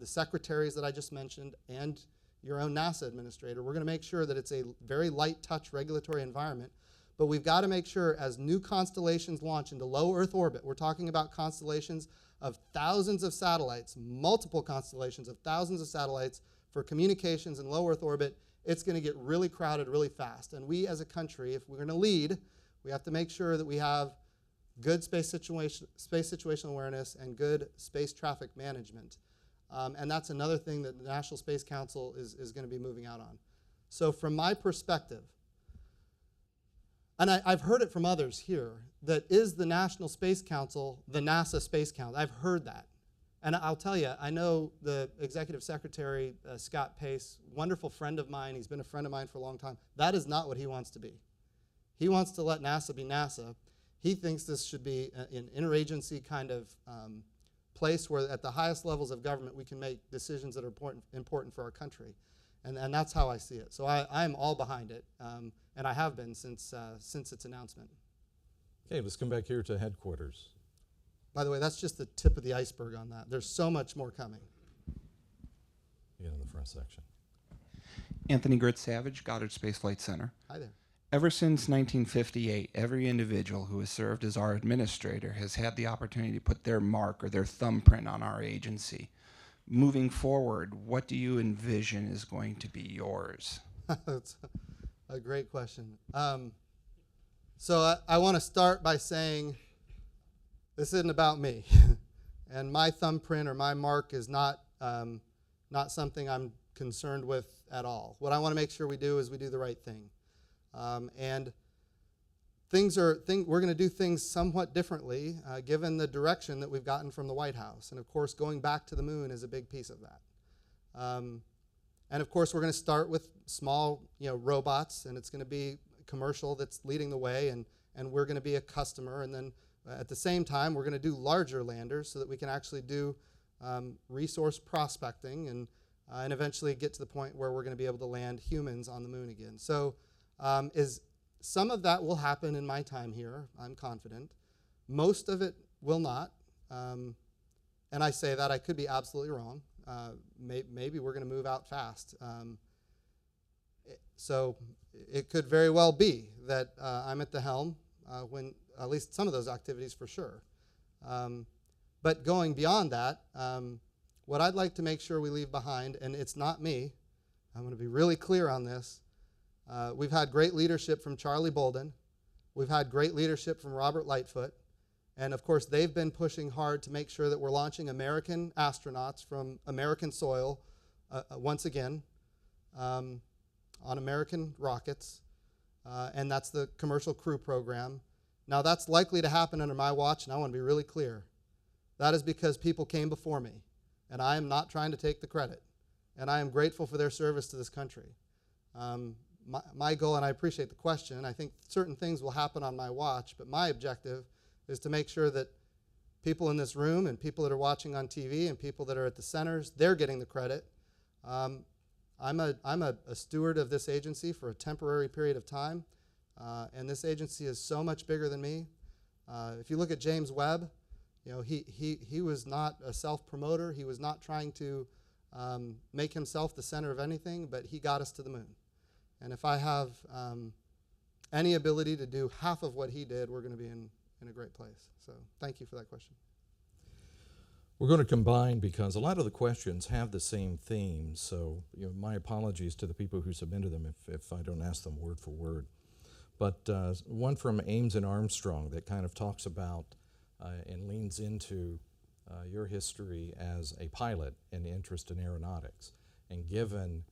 secretaries that I just mentioned and your own NASA administrator, we're going to make sure that it's a very light touch regulatory environment. But we've got to make sure as new constellations launch into low Earth orbit, we're talking about constellations of thousands of satellites, multiple constellations of thousands of satellites for communications in low Earth orbit, it's going to get really crowded really fast. And we as a country, if we're going to lead, we have to make sure that we have good space situational awareness and good space traffic management. And that's another thing that the National Space Council is going to be moving out on. So from my perspective, and I've heard it from others here, that is the National Space Council the NASA Space Council? I've heard that. And I'll tell you, I know the Executive Secretary, Scott Pace, wonderful friend of mine. He's been a friend of mine for a long time. That is not what he wants to be. He wants to let NASA be NASA. He thinks this should be an interagency kind of place where at the highest levels of government we can make decisions that are important for our country. And that's how I see it. So I'm all behind it, and I have been since its announcement. Okay, let's come back here to headquarters. By the way, that's just the tip of the iceberg on that. There's so much more coming. Get in the front section. Anthony Gritz Savage, Goddard Space Flight Center. Hi there. Ever since 1958, every individual who has served as our administrator has had the opportunity to put their mark or their thumbprint on our agency. moving forward, what do you envision is going to be yours? That's a great question. So I want to start by saying this isn't about me. And my thumbprint or my mark is not something I'm concerned with at all. What I want to make sure we do is we do the right thing. And we're going to do things somewhat differently given the direction that we've gotten from the White House. And of course, going back to the moon is a big piece of that. And of course, we're going to start with small, robots, and it's going to be commercial that's leading the way, and we're going to be a customer. And then at the same time, we're going to do larger landers so that we can actually do resource prospecting and eventually get to the point where we're going to be able to land humans on the moon again. So some of that will happen in my time here, I'm confident. Most of it will not. And I say that, I could be absolutely wrong. Maybe we're going to move out fast. So it could very well be that I'm at the helm when at least some of those activities for sure. But going beyond that, what I'd like to make sure we leave behind, and it's not me, I'm going to be really clear on this. We've had great leadership from Charlie Bolden. We've had great leadership from Robert Lightfoot. And of course, they've been pushing hard to make sure that we're launching American astronauts from American soil once again on American rockets. And that's the Commercial Crew Program. Now, that's likely to happen under my watch, and I want to be really clear. That is because people came before me, and I am not trying to take the credit. And I am grateful for their service to this country. My goal, and I appreciate the question, I think certain things will happen on my watch, but my objective is to make sure that people in this room and people that are watching on TV and people that are at the centers, they're getting the credit. I'm a steward of this agency for a temporary period of time, and this agency is so much bigger than me. If you look at James Webb, he was not a self-promoter. He was not trying to make himself the center of anything, but he got us to the moon. And if I have any ability to do half of what he did, we're going to be in a great place. So thank you for that question. We're going to combine because a lot of the questions have the same themes. So my apologies to the people who submitted them if I don't ask them word for word. But one from Ames and Armstrong that kind of talks about and leans into your history as a pilot and interest in aeronautics. And given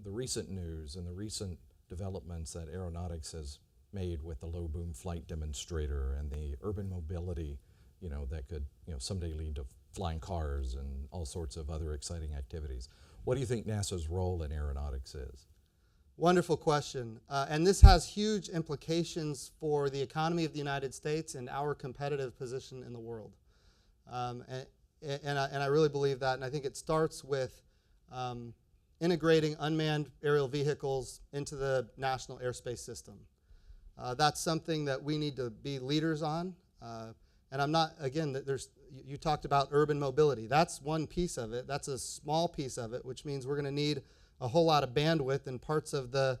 the recent news and the recent developments that aeronautics has made with the low boom flight demonstrator and the urban mobility, that could, someday lead to flying cars and all sorts of other exciting activities. What do you think NASA's role in aeronautics is? Wonderful question. And this has huge implications for the economy of the United States and our competitive position in the world. And I really believe that, and I think it starts with integrating unmanned aerial vehicles into the national airspace system. That's something that we need to be leaders on. And I'm not, again, you talked about urban mobility. That's one piece of it. That's a small piece of it, which means we're going to need a whole lot of bandwidth in parts of the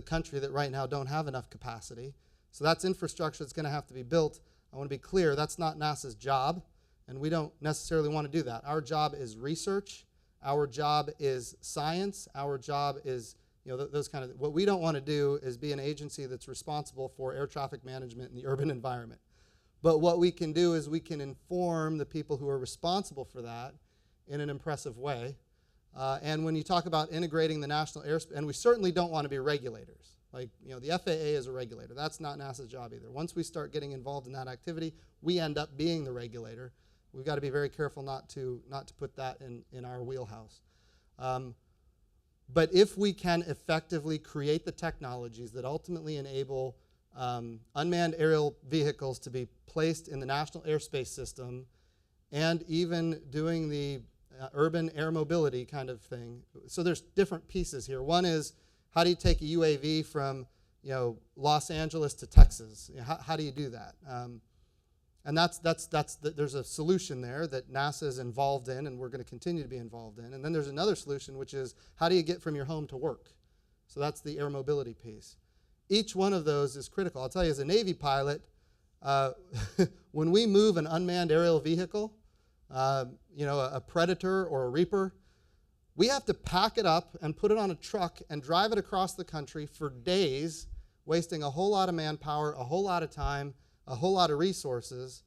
country that right now don't have enough capacity. So that's infrastructure that's going to have to be built. I want to be clear, that's not NASA's job, and we don't necessarily want to do that. Our job is research. Our job is science. Our job is those kind of, what we don't want to do is be an agency that's responsible for air traffic management in the urban environment. But what we can do is we can inform the people who are responsible for that in an impressive way. And when you talk about integrating the national airspace, and we certainly don't want to be regulators. Like, the FAA is a regulator. That's not NASA's job either. Once we start getting involved in that activity, we end up being the regulator. We've got to be very careful not to put that in our wheelhouse. But if we can effectively create the technologies that ultimately enable unmanned aerial vehicles to be placed in the national airspace system, and even doing the urban air mobility kind of thing. So there's different pieces here. One is, how do you take a UAV from Los Angeles to Texas? How do you do that? And there's a solution there that NASA is involved in, and we're going to continue to be involved in. And then there's another solution, which is, how do you get from your home to work? So that's the air mobility piece. Each one of those is critical. I'll tell you, as a Navy pilot, when we move an unmanned aerial vehicle, a Predator or a Reaper, we have to pack it up and put it on a truck and drive it across the country for days, wasting a whole lot of manpower, a whole lot of time, a whole lot of resources,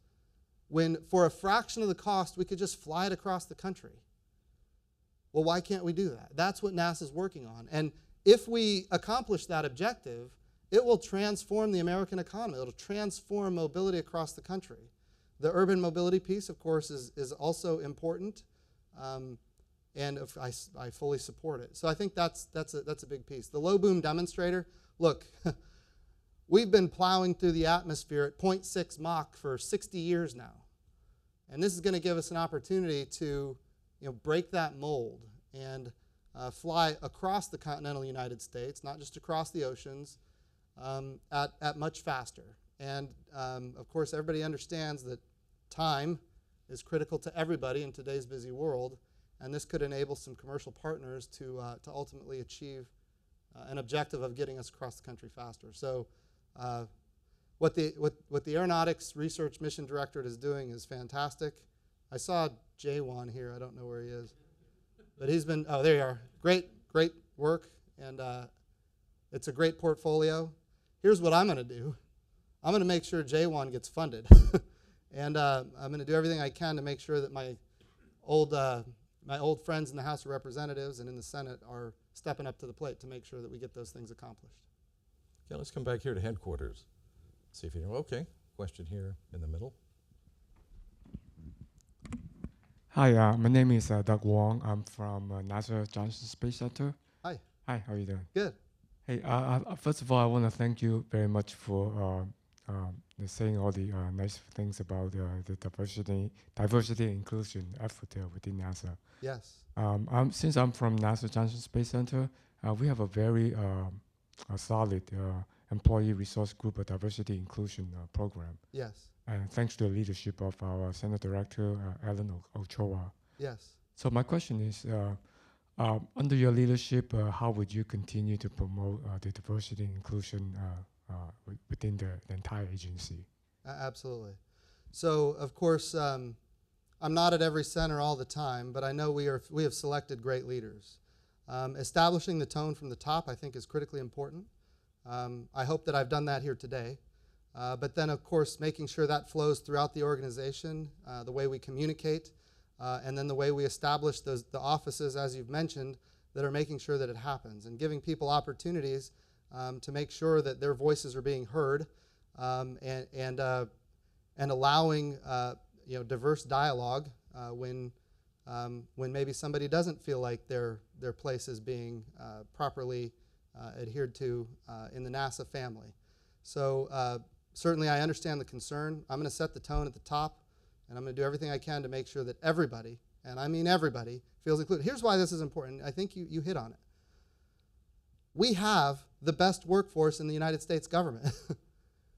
when for a fraction of the cost, we could just fly it across the country. Well, why can't we do that? That's what NASA's working on. And if we accomplish that objective, it will transform the American economy. It'll transform mobility across the country. The urban mobility piece, of course, is also important, and I fully support it. So I think that's a big piece. The low boom demonstrator, look, we've been plowing through the atmosphere at 0.6 Mach for 60 years now. And this is going to give us an opportunity to break that mold and fly across the continental United States, not just across the oceans, at much faster. And of course, everybody understands that time is critical to everybody in today's busy world, and this could enable some commercial partners to ultimately achieve an objective of getting us across the country faster. So what the Aeronautics Research Mission Directorate is doing is fantastic. I saw Jaywan here. I don't know where he is. But he's been, oh, there you are. Great work, and it's a great portfolio. Here's what I'm going to do. I'm going to make sure Jaywan gets funded. And I'm going to do everything I can to make sure that my old friends in the House of Representatives and in the Senate are stepping up to the plate to make sure that we get those things accomplished. Okay, let's come back here to headquarters. See if you know. Okay, question here in the middle. Hi, my name is Doug Wong. I'm from NASA Johnson Space Center. Hi. Hi, how are you doing? Good. Hey, first of all, I want to thank you very much for saying all the nice things about the diversity and inclusion effort within NASA. Yes. Since I'm from NASA Johnson Space Center, we have a very solid employee resource group diversity inclusion program. Yes. Thanks to the leadership of our Senate Director, Alan Ochoa. Yes. So my question is, under your leadership, how would you continue to promote the diversity and inclusion within the entire agency? Absolutely. So, of course, I'm not at every center all the time, but I know we have selected great leaders. Establishing the tone from the top, I think, is critically important. I hope that I've done that here today. But then, of course, making sure that flows throughout the organization, the way we communicate, and then the way we establish the offices, as you've mentioned, that are making sure that it happens, and giving people opportunities to make sure that their voices are being heard, and allowing diverse dialogue when maybe somebody doesn't feel like their place is being properly adhered to in the NASA family. So certainly I understand the concern. I'm going to set the tone at the top, and I'm going to do everything I can to make sure that everybody, and I mean everybody, feels included. Here's why this is important. I think you hit on it. We have the best workforce in the United States government.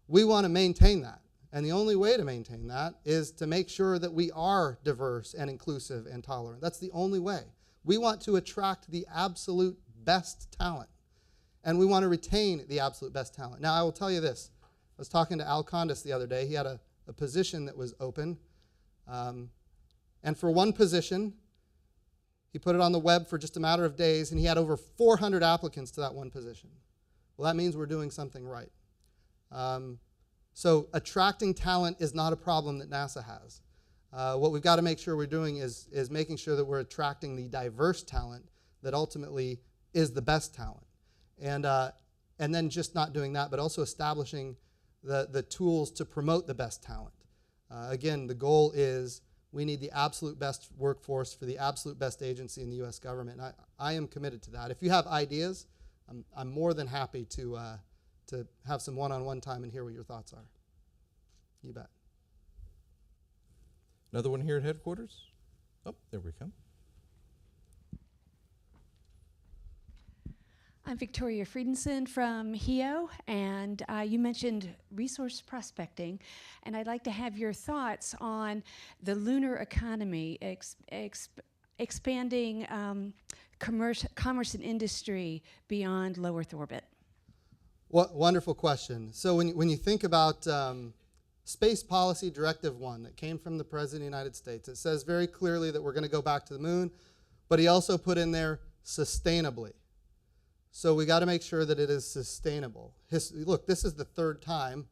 We want to maintain that. And the only way to maintain that is to make sure that we are diverse and inclusive and tolerant. That's the only way. We want to attract the absolute best talent. And we want to retain the absolute best talent. Now, I will tell you this. I was talking to Al Condis the other day. He had a position that was open. And for one position, he put it on the web for just a matter of days, and he had over 400 applicants to that one position. Well, that means we're doing something right. So attracting talent is not a problem that NASA has. What we've got to make sure we're doing is making sure that we're attracting the diverse talent that ultimately is the best talent. And then just not doing that, but also establishing the tools to promote the best talent. Again, the goal is we need the absolute best workforce for the absolute best agency in the U.S. government. And I am committed to that. If you have ideas, I'm more than happy to have some one-on-one time and hear what your thoughts are. You bet. Another one here at headquarters? Oh, there we come. I'm Victoria Friedenson from HEO, and you mentioned resource prospecting, and I'd like to have your thoughts on the lunar economy, expanding commerce and industry beyond low Earth orbit. What wonderful question. So when you think about Space Policy Directive 1 that came from the President of the United States. It says very clearly that we're going to go back to the moon, but he also put in there sustainably. So we got to make sure that it is sustainable. Look, this is the third time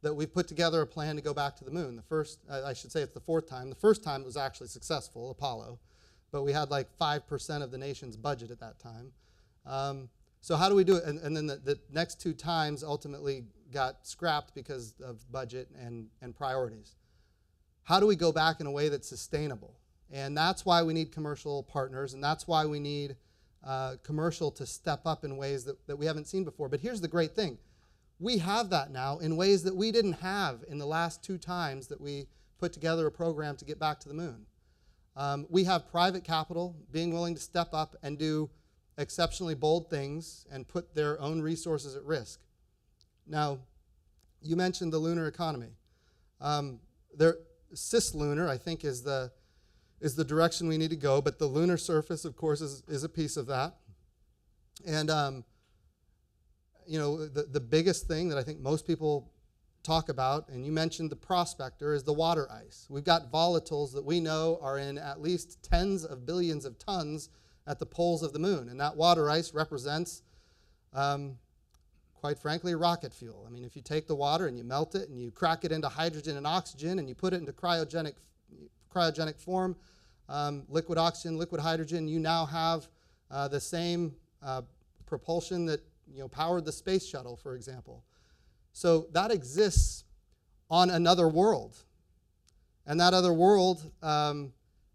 that we've put together a plan to go back to the moon. The first, I should say it's the fourth time. The first time it was actually successful, Apollo, but we had like 5% of the nation's budget at that time. So how do we do it? And then the next two times ultimately got scrapped because of budget and priorities. How do we go back in a way that's sustainable? And that's why we need commercial partners, and that's why we need commercial to step up in ways that we haven't seen before. But here's the great thing. We have that now in ways that we didn't have in the last two times that we put together a program to get back to the moon. We have private capital being willing to step up and do exceptionally bold things and put their own resources at risk. Now, you mentioned the lunar economy. Cislunar, I think, is the direction we need to go, but the lunar surface, of course, is a piece of that. And you know, the biggest thing that I think most people talk about, and you mentioned the prospector, is the water ice. We've got volatiles that we know are in at least tens of billions of tons at the poles of the moon, and that water ice represents, quite frankly, rocket fuel. I mean, if you take the water and you melt it and you crack it into hydrogen and oxygen and you put it into cryogenic form, liquid oxygen, liquid hydrogen, you now have the same propulsion that powered the space shuttle, for example. So that exists on another world, and that other world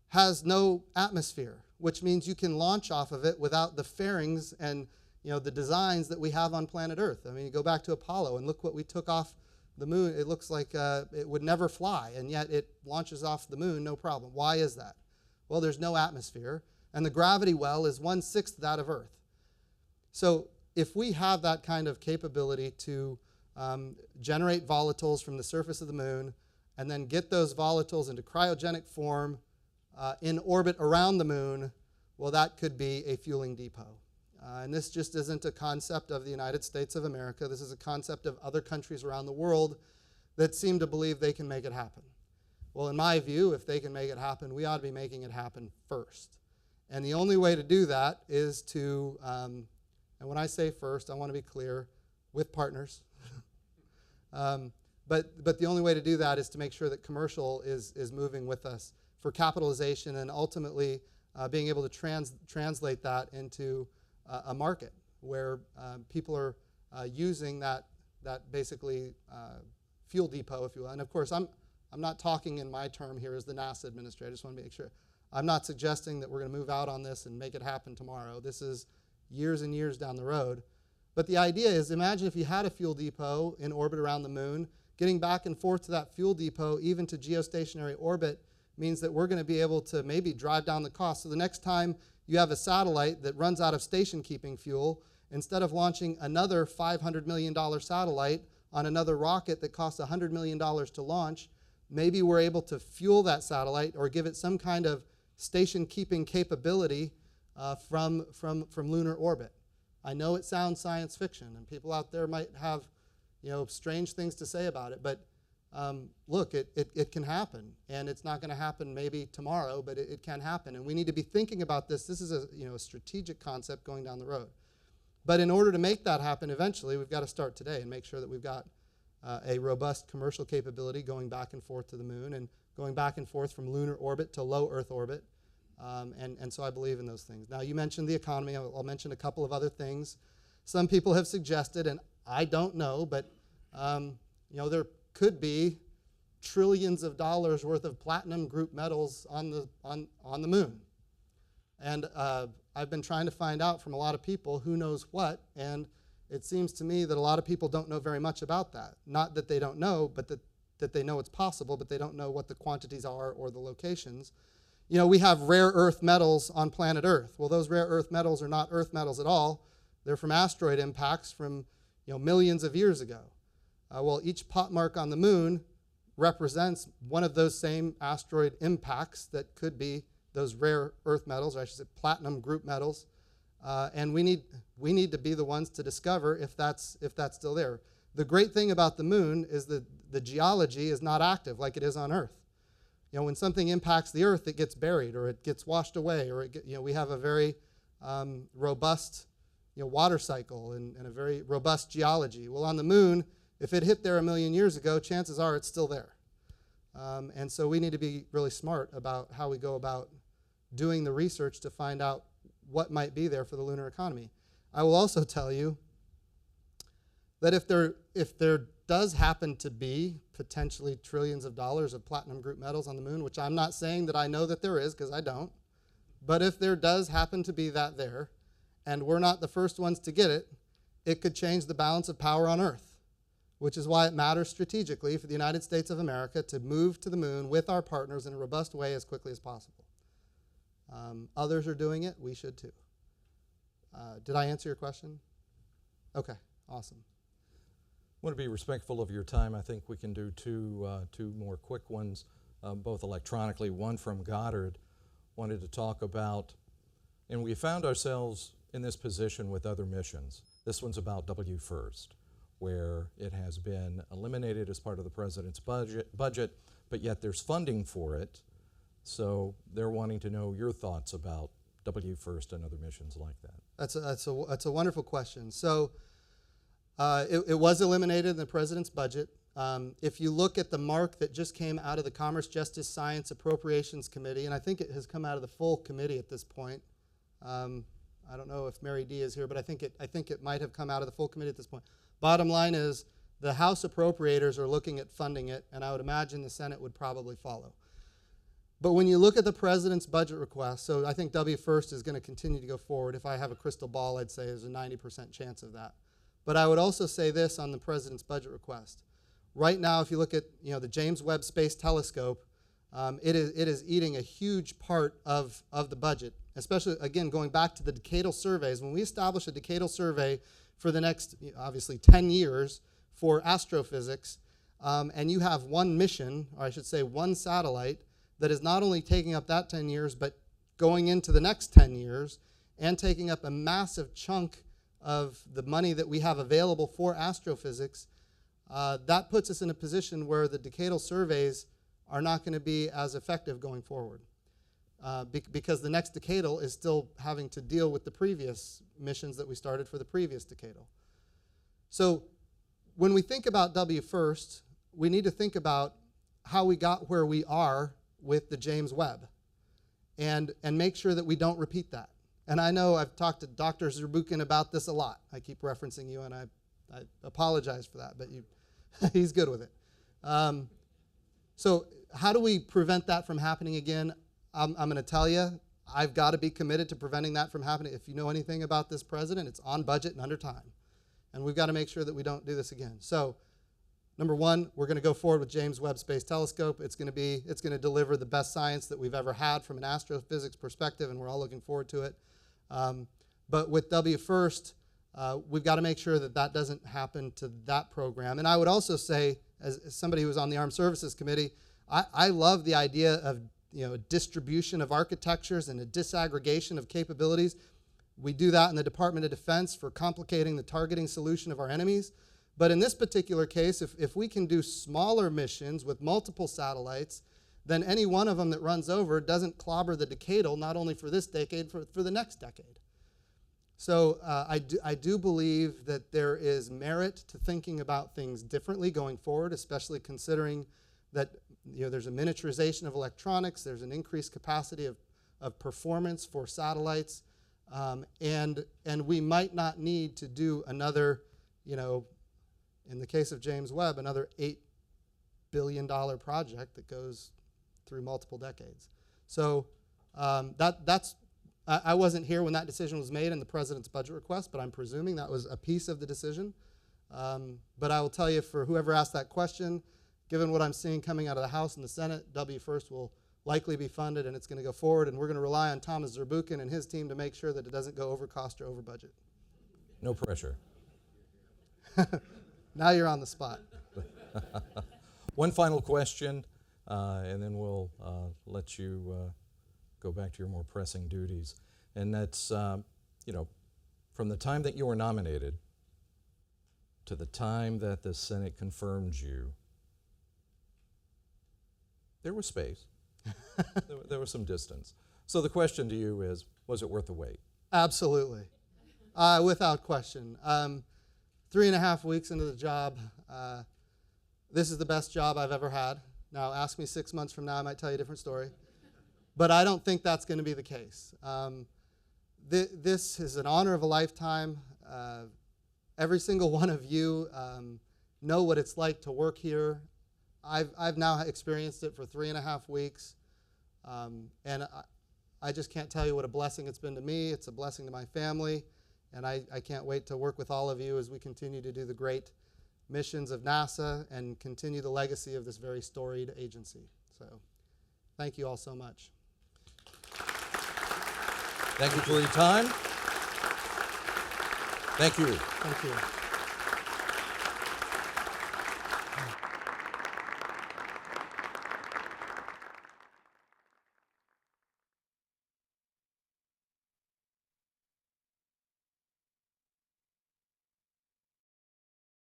has no atmosphere, which means you can launch off of it without the fairings and the designs that we have on planet Earth. I mean, you go back to Apollo and look what we took off the moon. It looks like it would never fly, and yet it launches off the moon no problem. Why is that? Well, there's no atmosphere, and the gravity well is 1/6 that of Earth. So if we have that kind of capability to generate volatiles from the surface of the moon and then get those volatiles into cryogenic form in orbit around the moon, well, that could be a fueling depot. And this just isn't a concept of the United States of America. This is a concept of other countries around the world that seem to believe they can make it happen. Well, in my view, if they can make it happen, we ought to be making it happen first. And the only way to do that is to, and when I say first, I want to be clear, with partners. But the only way to do that is to make sure that commercial is moving with us for capitalization and ultimately being able to translate that into a market where people are using that basically fuel depot, if you will. And of course, I'm not talking in my term here as the NASA administrator. I just want to make sure. I'm not suggesting that we're going to move out on this and make it happen tomorrow. This is years and years down the road. But the idea is, imagine if you had a fuel depot in orbit around the moon, getting back and forth to that fuel depot, even to geostationary orbit, means that we're going to be able to maybe drive down the cost. So the next time you have a satellite that runs out of station-keeping fuel, instead of launching another $500 million satellite on another rocket that costs $100 million to launch, maybe we're able to fuel that satellite or give it some kind of station-keeping capability from lunar orbit. I know it sounds science fiction, and people out there might have strange things to say about it, but look, it can happen, and it's not going to happen maybe tomorrow, but it can happen, and we need to be thinking about this. This is a strategic concept going down the road. But in order to make that happen eventually, we've got to start today and make sure that we've got a robust commercial capability going back and forth to the moon and going back and forth from lunar orbit to low Earth orbit. And so I believe in those things. Now, you mentioned the economy. I'll mention a couple of other things. Some people have suggested, and I don't know, but there could be trillions of dollars worth of platinum group metals on the moon. And I've been trying to find out from a lot of people who knows what, and it seems to me that a lot of people don't know very much about that. Not that they don't know, but that they know it's possible, but they don't know what the quantities are or the locations. We have rare earth metals on planet Earth. Well, those rare earth metals are not earth metals at all. They're from asteroid impacts from millions of years ago. Well, each pot mark on the moon represents one of those same asteroid impacts that could be those rare earth metals, or I should say platinum group metals. And we need to be the ones to discover if that's still there. The great thing about the moon is that the geology is not active like it is on Earth. When something impacts the Earth, it gets buried or it gets washed away, or we have a very robust water cycle and a very robust geology. Well, on the moon, if it hit there a million years ago, chances are it's still there. And so we need to be really smart about how we go about doing the research to find out what might be there for the lunar economy. I will also tell you that if there does happen to be potentially trillions of dollars of platinum group metals on the moon, which I'm not saying that I know that there is, because I don't, but if there does happen to be that there, and we're not the first ones to get it, it could change the balance of power on Earth, which is why it matters strategically for the United States of America to move to the moon with our partners in a robust way as quickly as possible. Others are doing it. We should too. Did I answer your question? Okay, awesome. I want to be respectful of your time. I think we can do two more quick ones, both electronically. One from Goddard wanted to talk about, and we found ourselves in this position with other missions. This one's about WFIRST, where it has been eliminated as part of the president's budget, but yet there's funding for it. So they're wanting to know your thoughts about WFIRST and other missions like that. That's a wonderful question. So it was eliminated in the president's budget. If you look at the mark that just came out of the Commerce, Justice, Science Appropriations Committee, and I think it has come out of the full committee at this point. I don't know if Mary D is here, but I think it might have come out of the full committee at this point. Bottom line is the House appropriators are looking at funding it, and I would imagine the Senate would probably follow. But when you look at the president's budget request, so I think WFIRST is going to continue to go forward. If I have a crystal ball, I'd say there's a 90% chance of that. But I would also say this on the president's budget request. Right now, if you look at the James Webb Space Telescope, it is eating a huge part of the budget, especially, again, going back to the decadal surveys. When we establish a decadal survey for the next, obviously, 10 years for astrophysics, and you have one mission, or I should say one satellite, that is not only taking up that 10 years, but going into the next 10 years and taking up a massive chunk of the money that we have available for astrophysics, that puts us in a position where the decadal surveys are not going to be as effective going forward because the next decadal is still having to deal with the previous missions that we started for the previous decadal. So when we think about WFIRST, we need to think about how we got where we are with the James Webb and make sure that we don't repeat that. And I know I've talked to Dr. Zurbuchen about this a lot. I keep referencing you, and I apologize for that, but he's good with it. So how do we prevent that from happening again? I'm going to tell you, I've got to be committed to preventing that from happening. If you know anything about this president, it's on budget and under time. And we've got to make sure that we don't do this again. So number one, we're going to go forward with James Webb Space Telescope. It's going to deliver the best science that we've ever had from an astrophysics perspective, and we're all looking forward to it. But with WFIRST, we've got to make sure that that doesn't happen to that program. And I would also say, as somebody who was on the Armed Services Committee, I love the idea of a distribution of architectures and a disaggregation of capabilities. We do that in the Department of Defense for complicating the targeting solution of our enemies. But in this particular case, if we can do smaller missions with multiple satellites, then any one of them that runs over doesn't clobber the decadal, not only for this decade, for the next decade. So I do believe that there is merit to thinking about things differently going forward, especially considering that there's a miniaturization of electronics, there's an increased capacity of performance for satellites, and we might not need to do another, in the case of James Webb, another $8 billion project that goes through multiple decades. So I wasn't here when that decision was made in the president's budget request, but I'm presuming that was a piece of the decision. But I will tell you, for whoever asked that question, given what I'm seeing coming out of the House and the Senate, WFIRST will likely be funded, and it's going to go forward, and we're going to rely on Thomas Zurbuchen and his team to make sure that it doesn't go over cost or over budget. No pressure. Now you're on the spot. One final question, and then we'll let you go back to your more pressing duties. And that's, from the time that you were nominated to the time that the Senate confirmed you, there was space. there was some distance. So the question to you is, was it worth the wait? Absolutely. Without question. 3.5 weeks into the job, this is the best job I've ever had. Now, ask me 6 months from now, I might tell you a different story. But I don't think that's going to be the case. This is an honor of a lifetime. Every single one of you know what it's like to work here. I've now experienced it for 3.5 weeks. And I just can't tell you what a blessing it's been to me. It's a blessing to my family. And I can't wait to work with all of you as we continue to do the great missions of NASA and continue the legacy of this very storied agency. So thank you all so much. Thank you for your time. Thank you. Thank you.